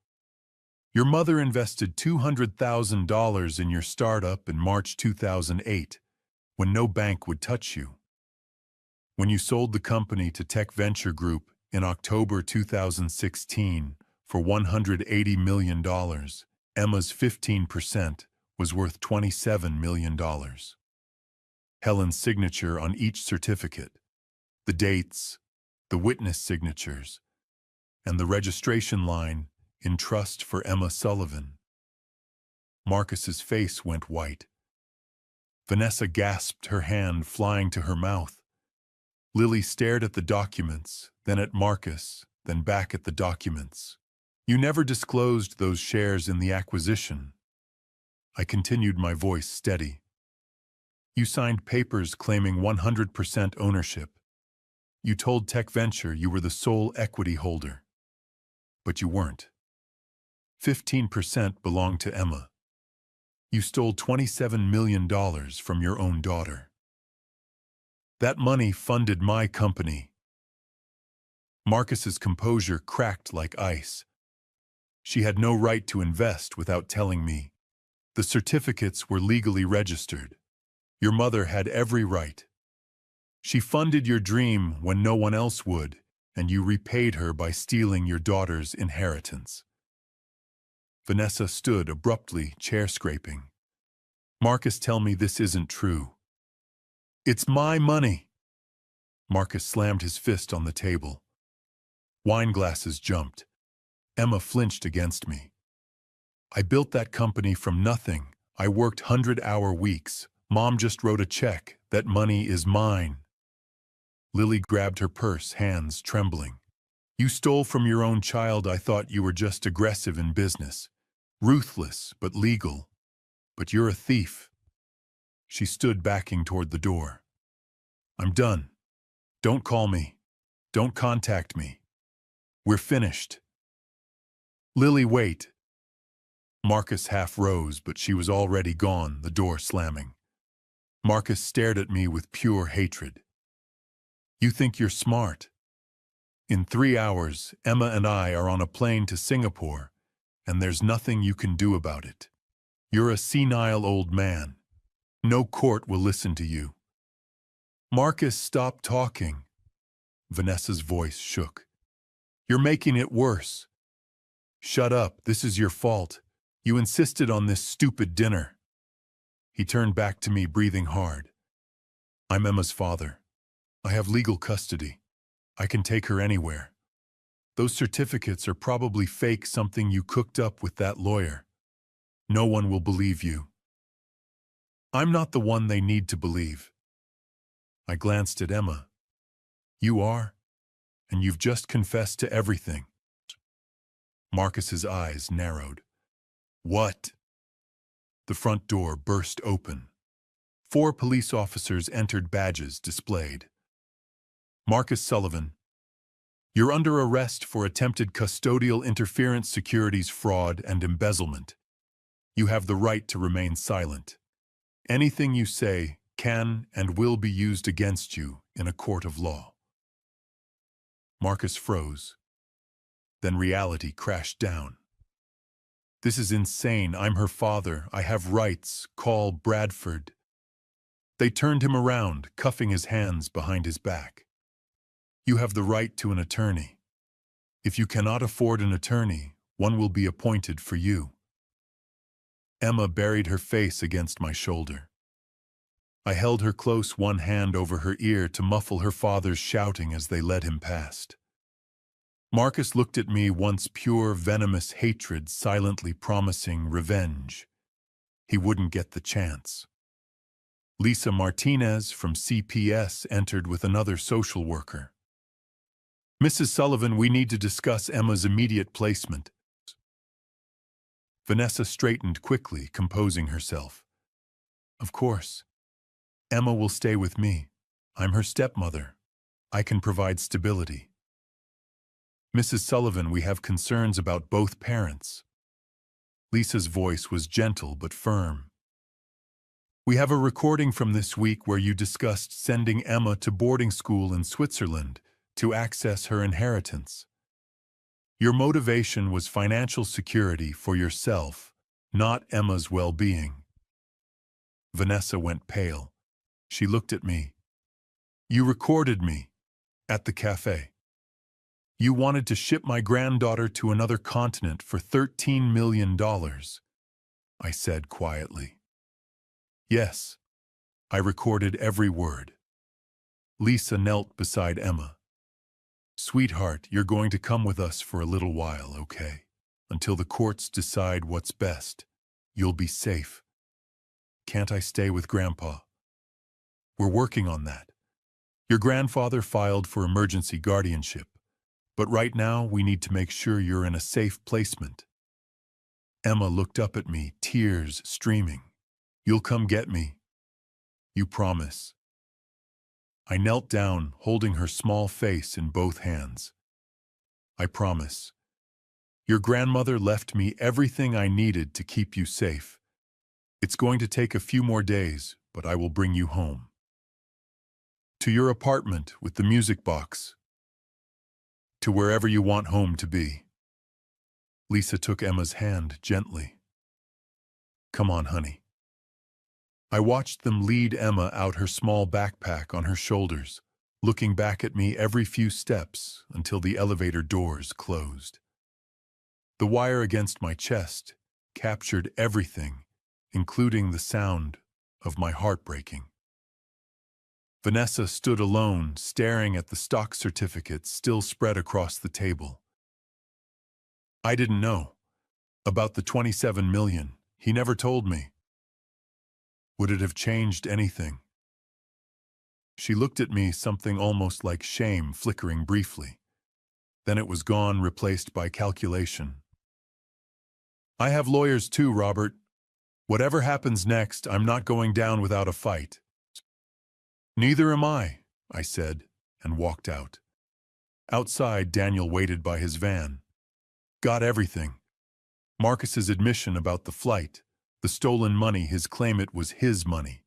Your mother invested $200,000 in your startup in March 2008, when no bank would touch you. When you sold the company to Tech Venture Group in October 2016 for $180 million, Emma's 15% was worth $27 million. Helen's signature on each certificate, the dates, the witness signatures, and the registration line in trust for Emma Sullivan. Marcus's face went white. Vanessa gasped, her hand flying to her mouth. Lily stared at the documents, then at Marcus, then back at the documents. You never disclosed those shares in the acquisition. I continued, my voice steady. You signed papers claiming 100% ownership. You told Tech Venture you were the sole equity holder. But you weren't. 15% belonged to Emma. You stole $27 million from your own daughter. That money funded my company. Marcus's composure cracked like ice. She had no right to invest without telling me. The certificates were legally registered. Your mother had every right. She funded your dream when no one else would, and you repaid her by stealing your daughter's inheritance. Vanessa stood abruptly, chair scraping. Marcus, tell me this isn't true. It's my money. Marcus slammed his fist on the table. Wine glasses jumped. Emma flinched against me. I built that company from nothing. I worked 100-hour weeks. Mom just wrote a check. That money is mine. Lily grabbed her purse, hands trembling. You stole from your own child. I thought you were just aggressive in business. Ruthless, but legal. But you're a thief. She stood backing toward the door. I'm done. Don't call me. Don't contact me. We're finished. Lily, wait. Marcus half rose, but she was already gone, the door slamming. Marcus stared at me with pure hatred. You think you're smart? In 3 hours, Emma and I are on a plane to Singapore, and there's nothing you can do about it. You're a senile old man. No court will listen to you. Marcus, stop talking. Vanessa's voice shook. You're making it worse. Shut up, this is your fault. You insisted on this stupid dinner. He turned back to me, breathing hard. I'm Emma's father. I have legal custody. I can take her anywhere. Those certificates are probably fake, something you cooked up with that lawyer. No one will believe you. I'm not the one they need to believe. I glanced at Emma. You are? And you've just confessed to everything. Marcus's eyes narrowed. What? The front door burst open. 4 police officers entered, badges displayed. Marcus Sullivan, you're under arrest for attempted custodial interference, securities fraud, and embezzlement. You have the right to remain silent. Anything you say can and will be used against you in a court of law. Marcus froze. Then reality crashed down. This is insane. I'm her father. I have rights. Call Bradford. They turned him around, cuffing his hands behind his back. You have the right to an attorney. If you cannot afford an attorney, one will be appointed for you. Emma buried her face against my shoulder. I held her close, one hand over her ear to muffle her father's shouting as they led him past. Marcus looked at me, once pure, venomous hatred, silently promising revenge. He wouldn't get the chance. Lisa Martinez from CPS entered with another social worker. "Mrs. Sullivan, we need to discuss Emma's immediate placement." Vanessa straightened quickly, composing herself. "Of course. Emma will stay with me. I'm her stepmother. I can provide stability." "Mrs. Sullivan, we have concerns about both parents." Lisa's voice was gentle but firm. "We have a recording from this week where you discussed sending Emma to boarding school in Switzerland to access her inheritance. Your motivation was financial security for yourself, not Emma's well-being." Vanessa went pale. She looked at me. "You recorded me at the cafe. You wanted to ship my granddaughter to another continent for $13 million, I said quietly. "Yes, I recorded every word." Lisa knelt beside Emma. "Sweetheart, you're going to come with us for a little while, okay? Until the courts decide what's best. You'll be safe." "Can't I stay with Grandpa?" "We're working on that. Your grandfather filed for emergency guardianship, but right now we need to make sure you're in a safe placement." Emma looked up at me, tears streaming. "You'll come get me? You promise?" I knelt down, holding her small face in both hands. "I promise. Your grandmother left me everything I needed to keep you safe. It's going to take a few more days, but I will bring you home. To your apartment with the music box. To wherever you want home to be." Lisa took Emma's hand gently. "Come on, honey." I watched them lead Emma out, her small backpack on her shoulders, looking back at me every few steps until the elevator doors closed. The wire against my chest captured everything, including the sound of my heart breaking. Vanessa stood alone, staring at the stock certificates still spread across the table. "I didn't know about the 27 million. He never told me." "Would it have changed anything?" She looked at me, something almost like shame flickering briefly. Then it was gone, replaced by calculation. "I have lawyers too, Robert. Whatever happens next, I'm not going down without a fight." "Neither am I," I said, and walked out. Outside, Daniel waited by his van. "Got everything. Marcus's admission about the flight, the stolen money, his claim it was his money.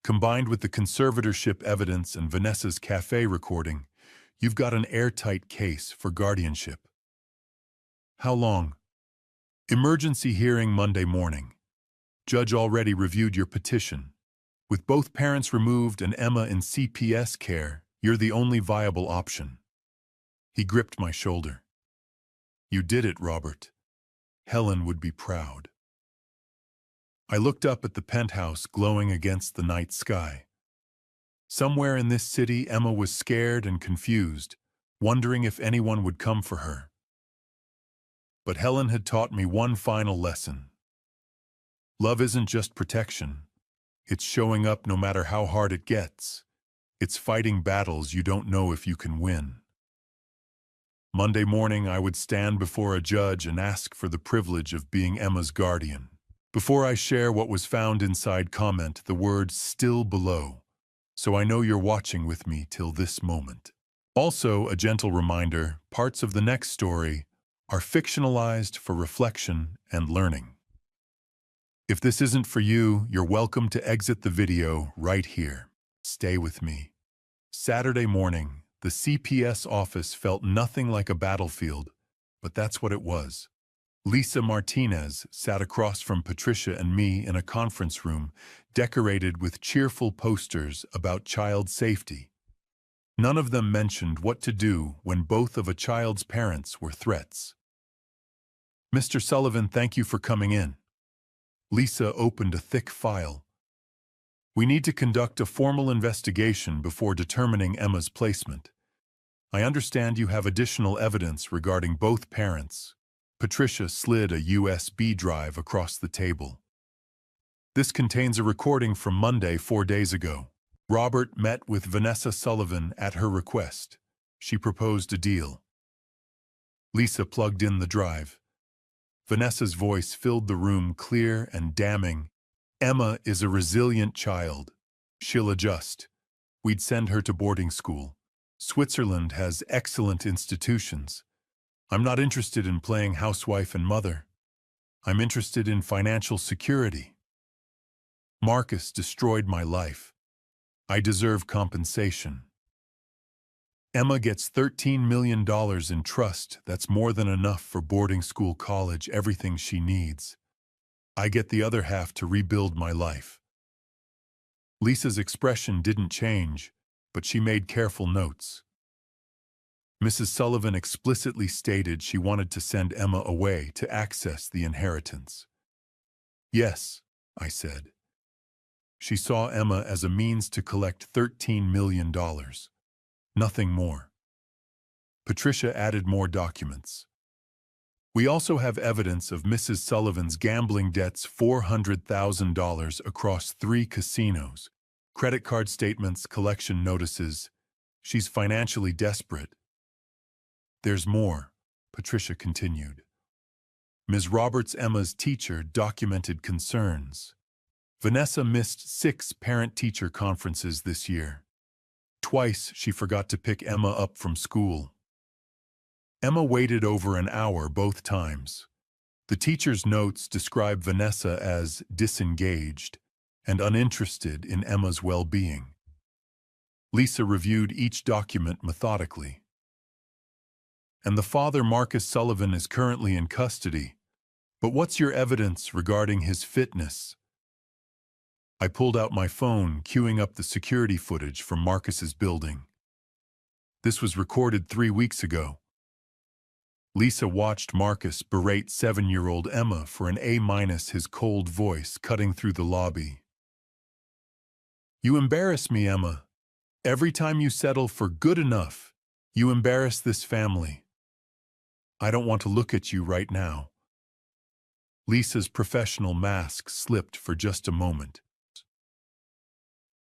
Combined with the conservatorship evidence and Vanessa's cafe recording, you've got an airtight case for guardianship." "How long?" "Emergency hearing Monday morning. Judge already reviewed your petition. With both parents removed and Emma in CPS care, you're the only viable option." He gripped my shoulder. "You did it, Robert. Helen would be proud." I looked up at the penthouse glowing against the night sky. Somewhere in this city, Emma was scared and confused, wondering if anyone would come for her. But Helen had taught me one final lesson. Love isn't just protection. It's showing up no matter how hard it gets. It's fighting battles you don't know if you can win. Monday morning, I would stand before a judge and ask for the privilege of being Emma's guardian. Before I share what was found inside, comment the word "still" below, so I know you're watching with me till this moment. Also, a gentle reminder, parts of the next story are fictionalized for reflection and learning. If this isn't for you, you're welcome to exit the video right here. Stay with me. Saturday morning, the CPS office felt nothing like a battlefield, but that's what it was. Lisa Martinez sat across from Patricia and me in a conference room decorated with cheerful posters about child safety. None of them mentioned what to do when both of a child's parents were threats. "Mr. Sullivan, thank you for coming in." Lisa opened a thick file. "We need to conduct a formal investigation before determining Emma's placement. I understand you have additional evidence regarding both parents. Patricia slid a USB drive across the table. This contains a recording from Monday 4 days ago. Robert met with Vanessa Sullivan at her request. She proposed a deal. Lisa plugged in the drive. Vanessa's voice filled the room, clear and damning. Emma is a resilient child. She'll adjust. We'd send her to boarding school. Switzerland has excellent institutions. I'm not interested in playing housewife and mother. I'm interested in financial security. Marcus destroyed my life. I deserve compensation. Emma gets $13 million in trust. That's more than enough for boarding school, college, everything she needs. I get the other half to rebuild my life. Lisa's expression didn't change, but she made careful notes. Mrs. Sullivan explicitly stated she wanted to send Emma away to access the inheritance. Yes, I said. She saw Emma as a means to collect $13 million. Nothing more. Patricia added more documents. We also have evidence of Mrs. Sullivan's gambling debts, $400,000 across 3 casinos, credit card statements, collection notices. She's financially desperate. There's more, Patricia continued. Ms. Roberts, Emma's teacher, documented concerns. Vanessa missed 6 parent-teacher conferences this year. Twice she forgot to pick Emma up from school. Emma waited over an hour both times. The teacher's notes describe Vanessa as disengaged and uninterested in Emma's well-being. Lisa reviewed each document methodically. And the father, Marcus Sullivan, is currently in custody. But what's your evidence regarding his fitness? I pulled out my phone, queuing up the security footage from Marcus's building. This was recorded 3 weeks ago. Lisa watched Marcus berate 7-year-old Emma for an A-, his cold voice cutting through the lobby. You embarrass me, Emma. Every time you settle for good enough, you embarrass this family. I don't want to look at you right now. Lisa's professional mask slipped for just a moment.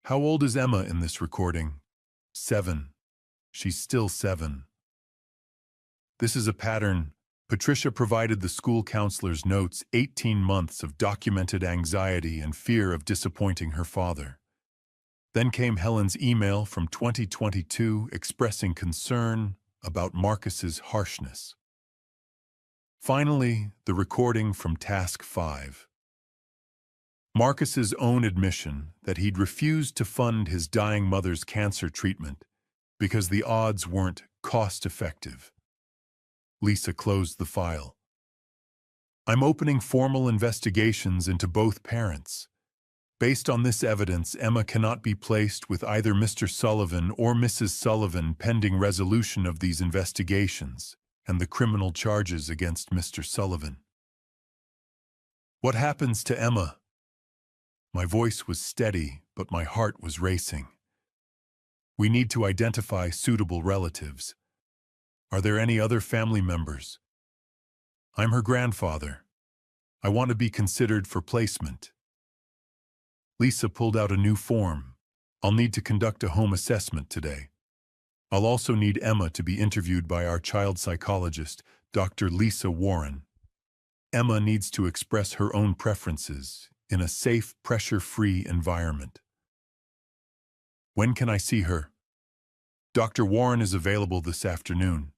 How old is Emma in this recording? 7. She's still 7. This is a pattern. Patricia provided the school counselor's notes, 18 months of documented anxiety and fear of disappointing her father. Then came Helen's email from 2022 expressing concern about Marcus's harshness. Finally, the recording from Task 5. Marcus's own admission that he'd refused to fund his dying mother's cancer treatment because the odds weren't cost-effective. Lisa closed the file. I'm opening formal investigations into both parents. Based on this evidence, Emma cannot be placed with either Mr. Sullivan or Mrs. Sullivan pending resolution of these investigations and the criminal charges against Mr. Sullivan. What happens to Emma? My voice was steady, but my heart was racing. We need to identify suitable relatives. Are there any other family members? I'm her grandfather. I want to be considered for placement. Lisa pulled out a new form. I'll need to conduct a home assessment today. I'll also need Emma to be interviewed by our child psychologist, Dr. Lisa Warren. Emma needs to express her own preferences in a safe, pressure-free environment. When can I see her? Dr. Warren is available this afternoon.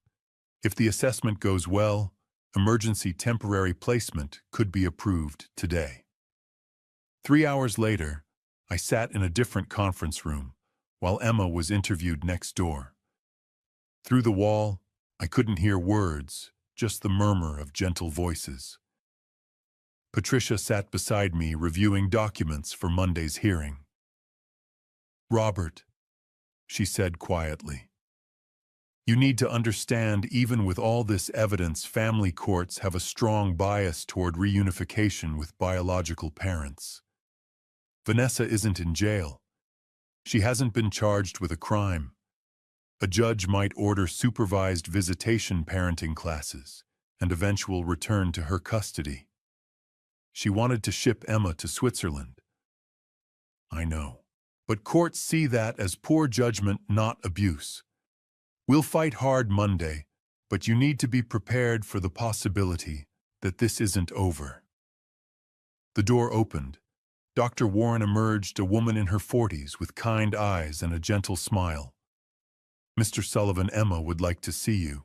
If the assessment goes well, emergency temporary placement could be approved today. 3 hours later, I sat in a different conference room while Emma was interviewed next door. Through the wall, I couldn't hear words, just the murmur of gentle voices. Patricia sat beside me reviewing documents for Monday's hearing. Robert, she said quietly, you need to understand, even with all this evidence, family courts have a strong bias toward reunification with biological parents. Vanessa isn't in jail. She hasn't been charged with a crime. A judge might order supervised visitation parenting classes and eventual return to her custody. She wanted to ship Emma to Switzerland. I know. But courts see that as poor judgment, not abuse. We'll fight hard Monday, but you need to be prepared for the possibility that this isn't over. The door opened. Dr. Warren emerged, a woman in her 40s with kind eyes and a gentle smile. Mr. Sullivan, Emma would like to see you.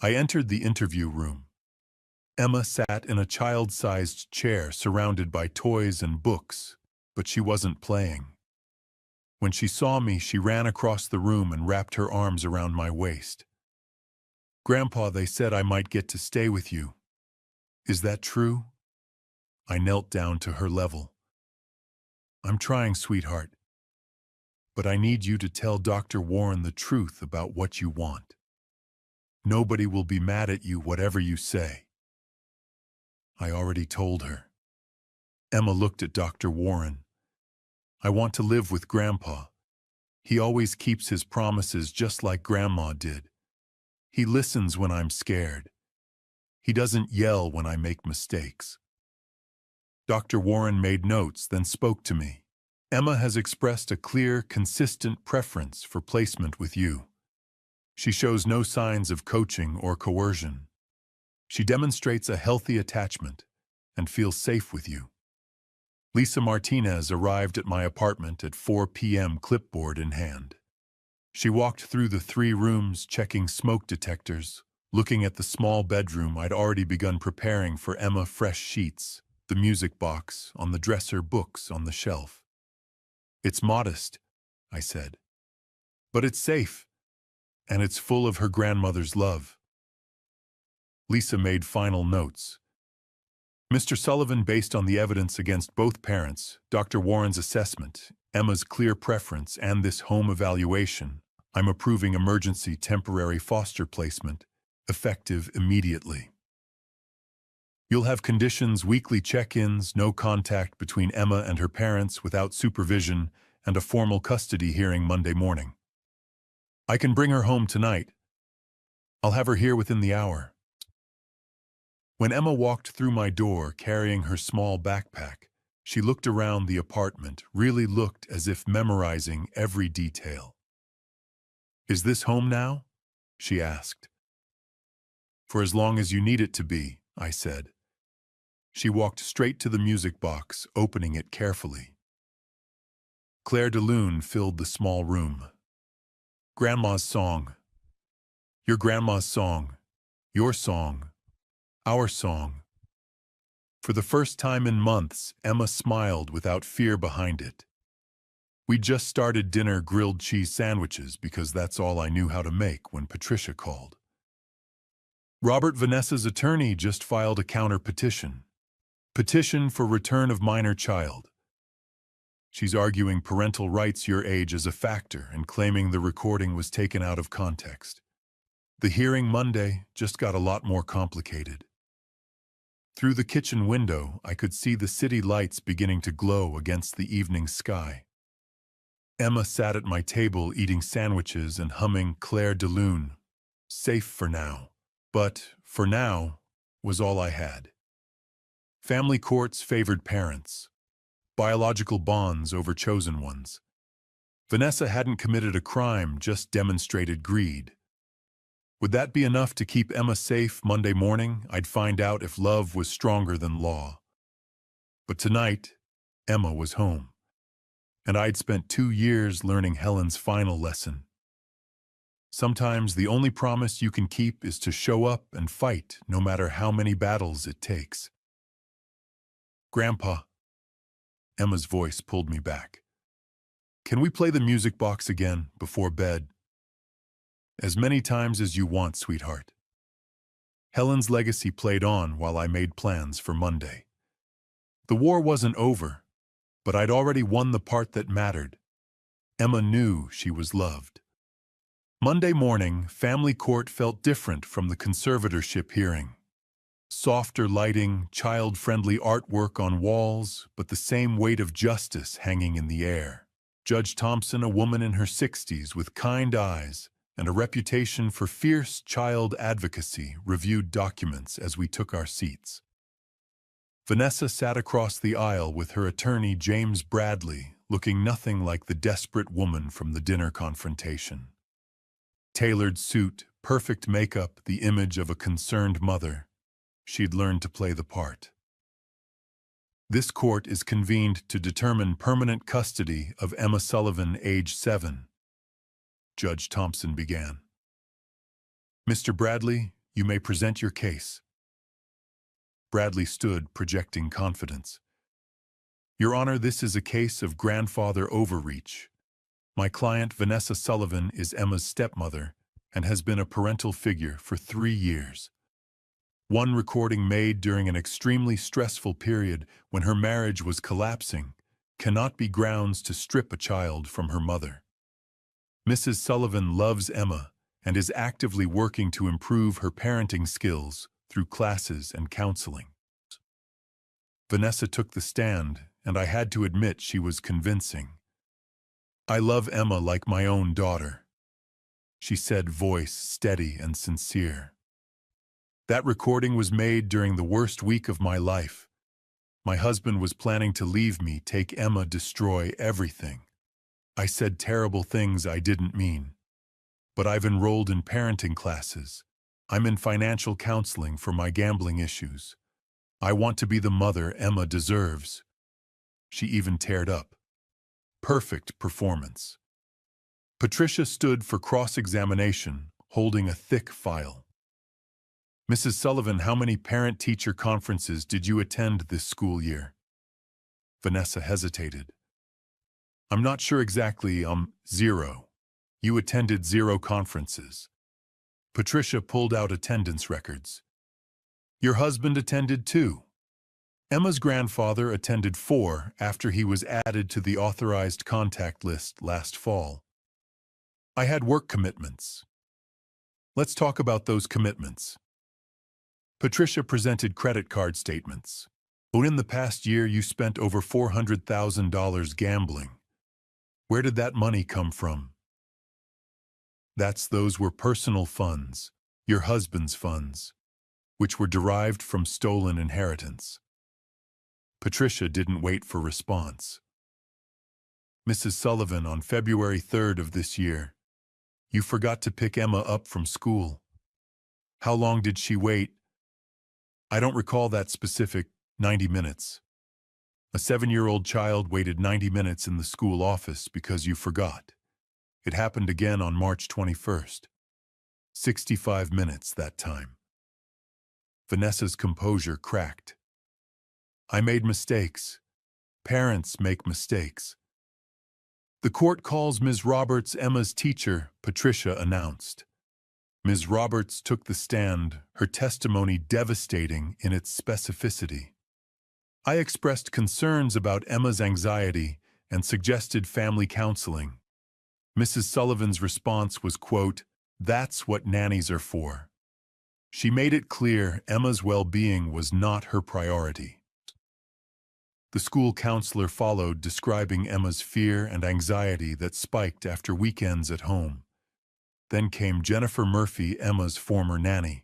I entered the interview room. Emma sat in a child-sized chair surrounded by toys and books, but she wasn't playing. When she saw me, she ran across the room and wrapped her arms around my waist. Grandpa, they said I might get to stay with you. Is that true? I knelt down to her level. I'm trying, sweetheart. But I need you to tell Dr. Warren the truth about what you want. Nobody will be mad at you, whatever you say. I already told her. Emma looked at Dr. Warren. I want to live with Grandpa. He always keeps his promises just like Grandma did. He listens when I'm scared. He doesn't yell when I make mistakes. Dr. Warren made notes, then spoke to me. Emma has expressed a clear, consistent preference for placement with you. She shows no signs of coaching or coercion. She demonstrates a healthy attachment and feels safe with you. Lisa Martinez arrived at my apartment at 4 p.m., clipboard in hand. She walked through the 3 rooms, checking smoke detectors, looking at the small bedroom. I'd already begun preparing for Emma: fresh sheets, the music box on the dresser, books on the shelf. It's modest, I said, but it's safe, and it's full of her grandmother's love. Lisa made final notes. Mr. Sullivan, based on the evidence against both parents, Dr. Warren's assessment, Emma's clear preference, and this home evaluation, I'm approving emergency temporary foster placement, effective immediately. You'll have conditions: weekly check-ins, no contact between Emma and her parents without supervision, and a formal custody hearing Monday morning. I can bring her home tonight. I'll have her here within the hour. When Emma walked through my door carrying her small backpack, she looked around the apartment, really looked as if memorizing every detail. Is this home now? She asked. For as long as you need it to be, I said. She walked straight to the music box, opening it carefully. Claire de Lune filled the small room. Grandma's song. Your grandma's song. Your song. Our song. For the first time in months, Emma smiled without fear behind it. We just started dinner: grilled cheese sandwiches, because that's all I knew how to make when Patricia called. Robert, Vanessa's attorney, just filed a counter petition. Petition for return of minor child. She's arguing parental rights your age as a factor and claiming the recording was taken out of context. The hearing Monday just got a lot more complicated. Through the kitchen window, I could see the city lights beginning to glow against the evening sky. Emma sat at my table eating sandwiches and humming Claire de Lune. Safe for now. But for now was all I had. Family courts favored parents. Biological bonds over chosen ones. Vanessa hadn't committed a crime, just demonstrated greed. Would that be enough to keep Emma safe? Monday morning, I'd find out if love was stronger than law. But tonight, Emma was home. And I'd spent 2 years learning Helen's final lesson. Sometimes the only promise you can keep is to show up and fight, no matter how many battles it takes. Grandpa. Emma's voice pulled me back. Can we play the music box again before bed? As many times as you want, sweetheart. Helen's legacy played on while I made plans for Monday. The war wasn't over, but I'd already won the part that mattered. Emma knew she was loved. Monday morning, family court felt different from the conservatorship hearing. Softer lighting, child-friendly artwork on walls, but the same weight of justice hanging in the air. Judge Thompson, a woman in her 60s with kind eyes and a reputation for fierce child advocacy, reviewed documents as we took our seats. Vanessa sat across the aisle with her attorney, James Bradley, looking nothing like the desperate woman from the dinner confrontation. Tailored suit, perfect makeup, the image of a concerned mother. She'd learned to play the part. This court is convened to determine permanent custody of Emma Sullivan, age 7. Judge Thompson began. Mr. Bradley, you may present your case. Bradley stood, projecting confidence. Your Honor, this is a case of grandfather overreach. My client, Vanessa Sullivan, is Emma's stepmother and has been a parental figure for 3 years. One recording made during an extremely stressful period when her marriage was collapsing cannot be grounds to strip a child from her mother. Mrs. Sullivan loves Emma and is actively working to improve her parenting skills through classes and counseling. Vanessa took the stand, and I had to admit she was convincing. I love Emma like my own daughter, she said, voice steady and sincere. That recording was made during the worst week of my life. My husband was planning to leave me, take Emma, destroy everything. I said terrible things I didn't mean. But I've enrolled in parenting classes. I'm in financial counseling for my gambling issues. I want to be the mother Emma deserves. She even teared up. Perfect performance. Patricia stood for cross-examination, holding a thick file. Mrs. Sullivan, how many parent-teacher conferences did you attend this school year? Vanessa hesitated. I'm not sure exactly, 0. You attended 0 conferences. Patricia pulled out attendance records. Your husband attended 2. Emma's grandfather attended 4 after he was added to the authorized contact list last fall. I had work commitments. Let's talk about those commitments. Patricia presented credit card statements. In the past year, you spent over $400,000 gambling. Where did that money come from? Those were personal funds, your husband's funds, which were derived from stolen inheritance. Patricia didn't wait for response. Mrs. Sullivan, on February 3rd of this year, you forgot to pick Emma up from school. How long did she wait? I don't recall that specific, 90 minutes. A 7-year-old child waited 90 minutes in the school office because you forgot. It happened again on March 21st. 65 minutes that time. Vanessa's composure cracked. I made mistakes. Parents make mistakes. The court calls Ms. Roberts Emma's teacher, Patricia announced. Ms. Roberts took the stand, her testimony devastating in its specificity. I expressed concerns about Emma's anxiety and suggested family counseling. Mrs. Sullivan's response was, quote, "That's what nannies are for." She made it clear Emma's well-being was not her priority. The school counselor followed, describing Emma's fear and anxiety that spiked after weekends at home. Then came Jennifer Murphy, Emma's former nanny.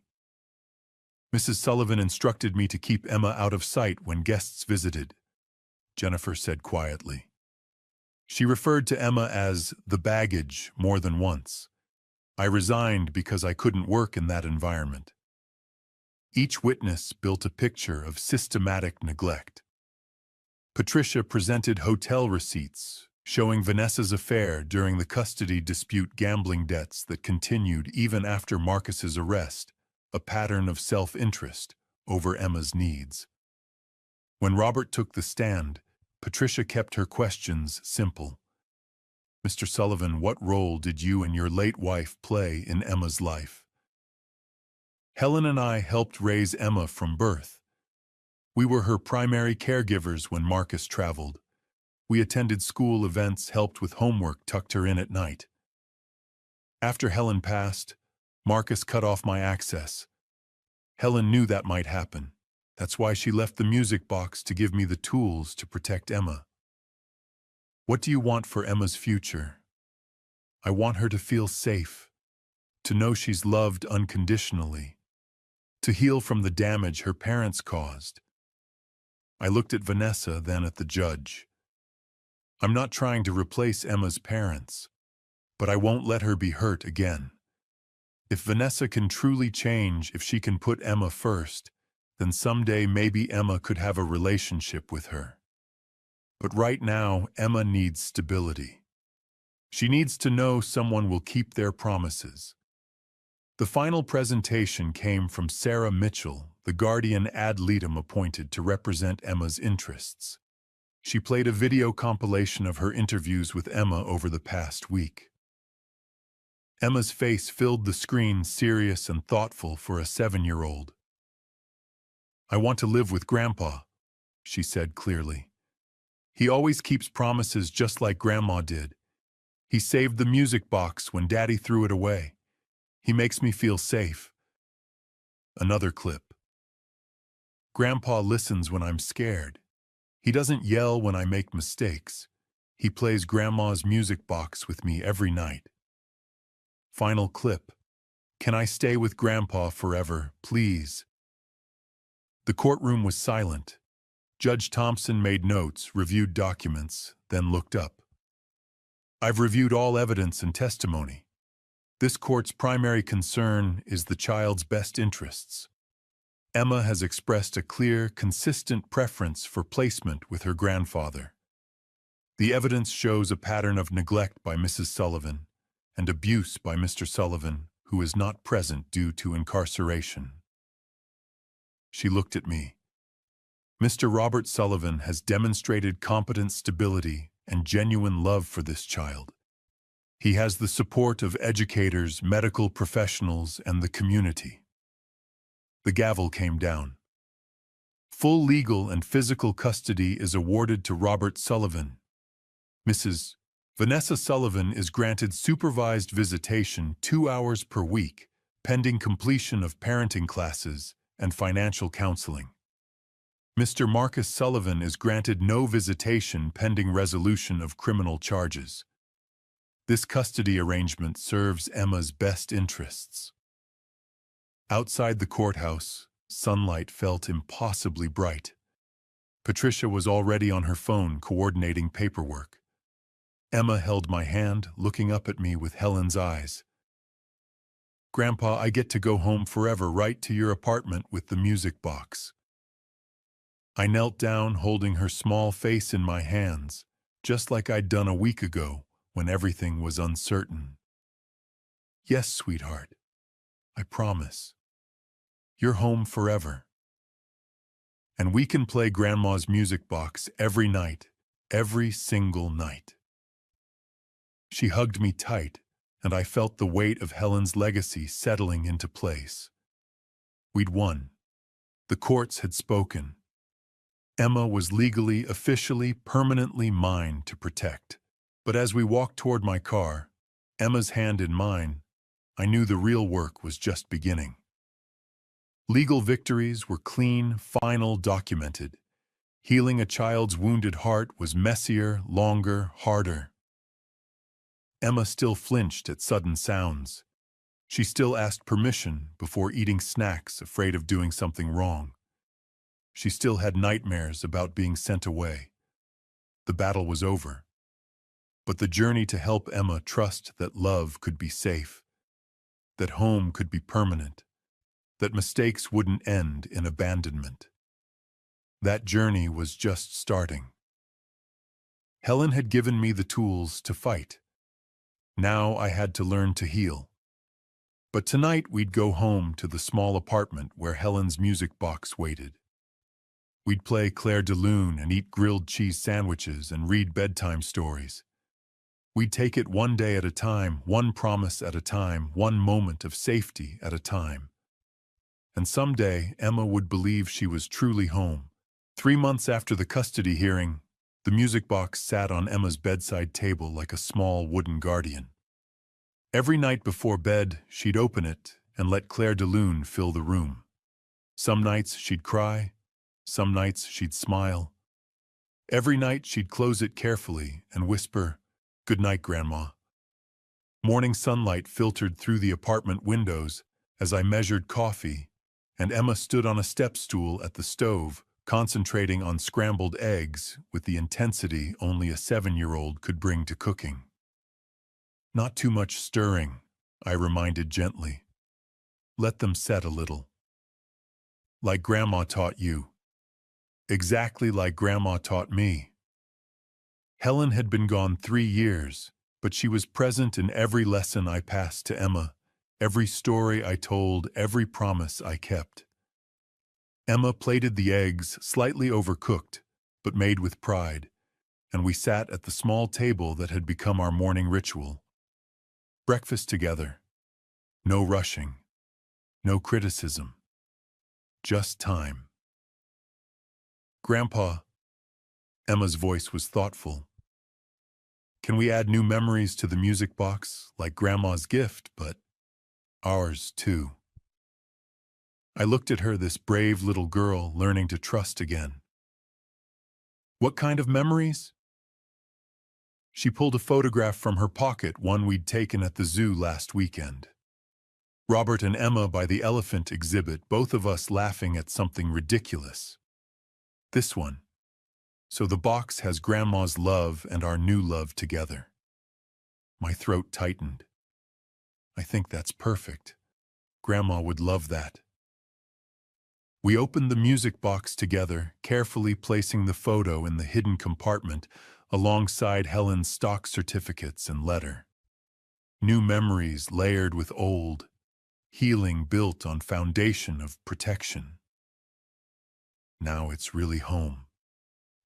Mrs. Sullivan instructed me to keep Emma out of sight when guests visited, Jennifer said quietly. She referred to Emma as the baggage more than once. I resigned because I couldn't work in that environment. Each witness built a picture of systematic neglect. Patricia presented hotel receipts showing Vanessa's affair during the custody dispute, gambling debts that continued even after Marcus's arrest, a pattern of self-interest over Emma's needs. When Robert took the stand, Patricia kept her questions simple. Mr. Sullivan, what role did you and your late wife play in Emma's life? Helen and I helped raise Emma from birth. We were her primary caregivers when Marcus traveled. We attended school events, helped with homework, tucked her in at night. After Helen passed, Marcus cut off my access. Helen knew that might happen. That's why she left the music box to give me the tools to protect Emma. What do you want for Emma's future? I want her to feel safe, to know she's loved unconditionally, to heal from the damage her parents caused. I looked at Vanessa, then at the judge. I'm not trying to replace Emma's parents, but I won't let her be hurt again. If Vanessa can truly change, if she can put Emma first, then someday maybe Emma could have a relationship with her. But right now, Emma needs stability. She needs to know someone will keep their promises. The final presentation came from Sarah Mitchell, the guardian ad litem appointed to represent Emma's interests. She played a video compilation of her interviews with Emma over the past week. Emma's face filled the screen, serious and thoughtful for a 7-year-old. I want to live with Grandpa, she said clearly. He always keeps promises just like Grandma did. He saved the music box when Daddy threw it away. He makes me feel safe. Another clip. Grandpa listens when I'm scared. He doesn't yell when I make mistakes. He plays Grandma's music box with me every night. Final clip. Can I stay with Grandpa forever, please? The courtroom was silent. Judge Thompson made notes, reviewed documents, then looked up. I've reviewed all evidence and testimony. This court's primary concern is the child's best interests. Emma has expressed a clear, consistent preference for placement with her grandfather. The evidence shows a pattern of neglect by Mrs. Sullivan and abuse by Mr. Sullivan, who is not present due to incarceration. She looked at me. Mr. Robert Sullivan has demonstrated competent stability and genuine love for this child. He has the support of educators, medical professionals, and the community. The gavel came down. Full legal and physical custody is awarded to Robert Sullivan. Mrs. Vanessa Sullivan is granted supervised visitation 2 hours per week, pending completion of parenting classes and financial counseling. Mr. Marcus Sullivan is granted no visitation pending resolution of criminal charges. This custody arrangement serves Emma's best interests. Outside the courthouse, sunlight felt impossibly bright. Patricia was already on her phone coordinating paperwork. Emma held my hand, looking up at me with Helen's eyes. Grandpa, I get to go home forever, right to your apartment with the music box. I knelt down, holding her small face in my hands, just like I'd done a week ago when everything was uncertain. Yes, sweetheart, I promise. You're home forever. And we can play Grandma's music box every night, every single night. She hugged me tight, and I felt the weight of Helen's legacy settling into place. We'd won. The courts had spoken. Emma was legally, officially, permanently mine to protect. But as we walked toward my car, Emma's hand in mine, I knew the real work was just beginning. Legal victories were clean, final, documented. Healing a child's wounded heart was messier, longer, harder. Emma still flinched at sudden sounds. She still asked permission before eating snacks, afraid of doing something wrong. She still had nightmares about being sent away. The battle was over. But the journey to help Emma trust that love could be safe, that home could be permanent, that mistakes wouldn't end in abandonment. That journey was just starting. Helen had given me the tools to fight. Now I had to learn to heal. But tonight we'd go home to the small apartment where Helen's music box waited. We'd play Claire de Lune and eat grilled cheese sandwiches and read bedtime stories. We'd take it one day at a time, one promise at a time, one moment of safety at a time. And someday Emma would believe she was truly home. 3 months after the custody hearing, the music box sat on Emma's bedside table like a small wooden guardian. Every night before bed, she'd open it and let Claire de Lune fill the room. Some nights she'd cry, some nights she'd smile. Every night she'd close it carefully and whisper, "Good night, Grandma." Morning sunlight filtered through the apartment windows as I measured coffee, and Emma stood on a step stool at the stove, concentrating on scrambled eggs with the intensity only a 7-year-old could bring to cooking. "Not too much stirring," I reminded gently. "Let them set a little." "Like Grandma taught you." "Exactly like Grandma taught me." Helen had been gone 3 years, but she was present in every lesson I passed to Emma, every story I told, every promise I kept. Emma plated the eggs, slightly overcooked, but made with pride, and we sat at the small table that had become our morning ritual. Breakfast together. No rushing. No criticism. Just time. "Grandpa," Emma's voice was thoughtful, "can we add new memories to the music box, like Grandma's gift, but ours too?" I looked at her, this brave little girl learning to trust again. "What kind of memories?" She pulled a photograph from her pocket, one we'd taken at the zoo last weekend. Robert and Emma by the elephant exhibit, both of us laughing at something ridiculous. "This one. So the box has Grandma's love and our new love together." My throat tightened. "I think that's perfect. Grandma would love that." We opened the music box together, carefully placing the photo in the hidden compartment alongside Helen's stock certificates and letter. New memories layered with old, healing built on foundation of protection. "Now it's really home,"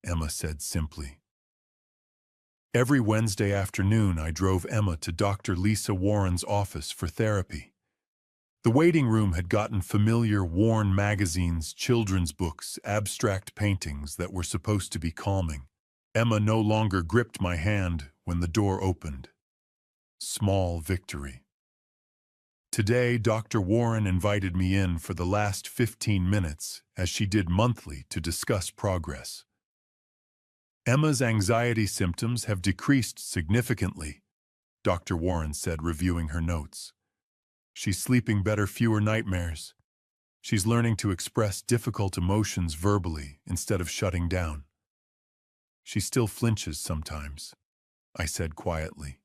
Emma said simply. Every Wednesday afternoon I drove Emma to Dr. Lisa Warren's office for therapy. The waiting room had gotten familiar, worn magazines, children's books, abstract paintings that were supposed to be calming. Emma no longer gripped my hand when the door opened. Small victory. Today, Dr. Warren invited me in for the last 15 minutes, as she did monthly, to discuss progress. "Emma's anxiety symptoms have decreased significantly," Dr. Warren said, reviewing her notes. "She's sleeping better, fewer nightmares. She's learning to express difficult emotions verbally instead of shutting down. She still flinches sometimes," I said quietly.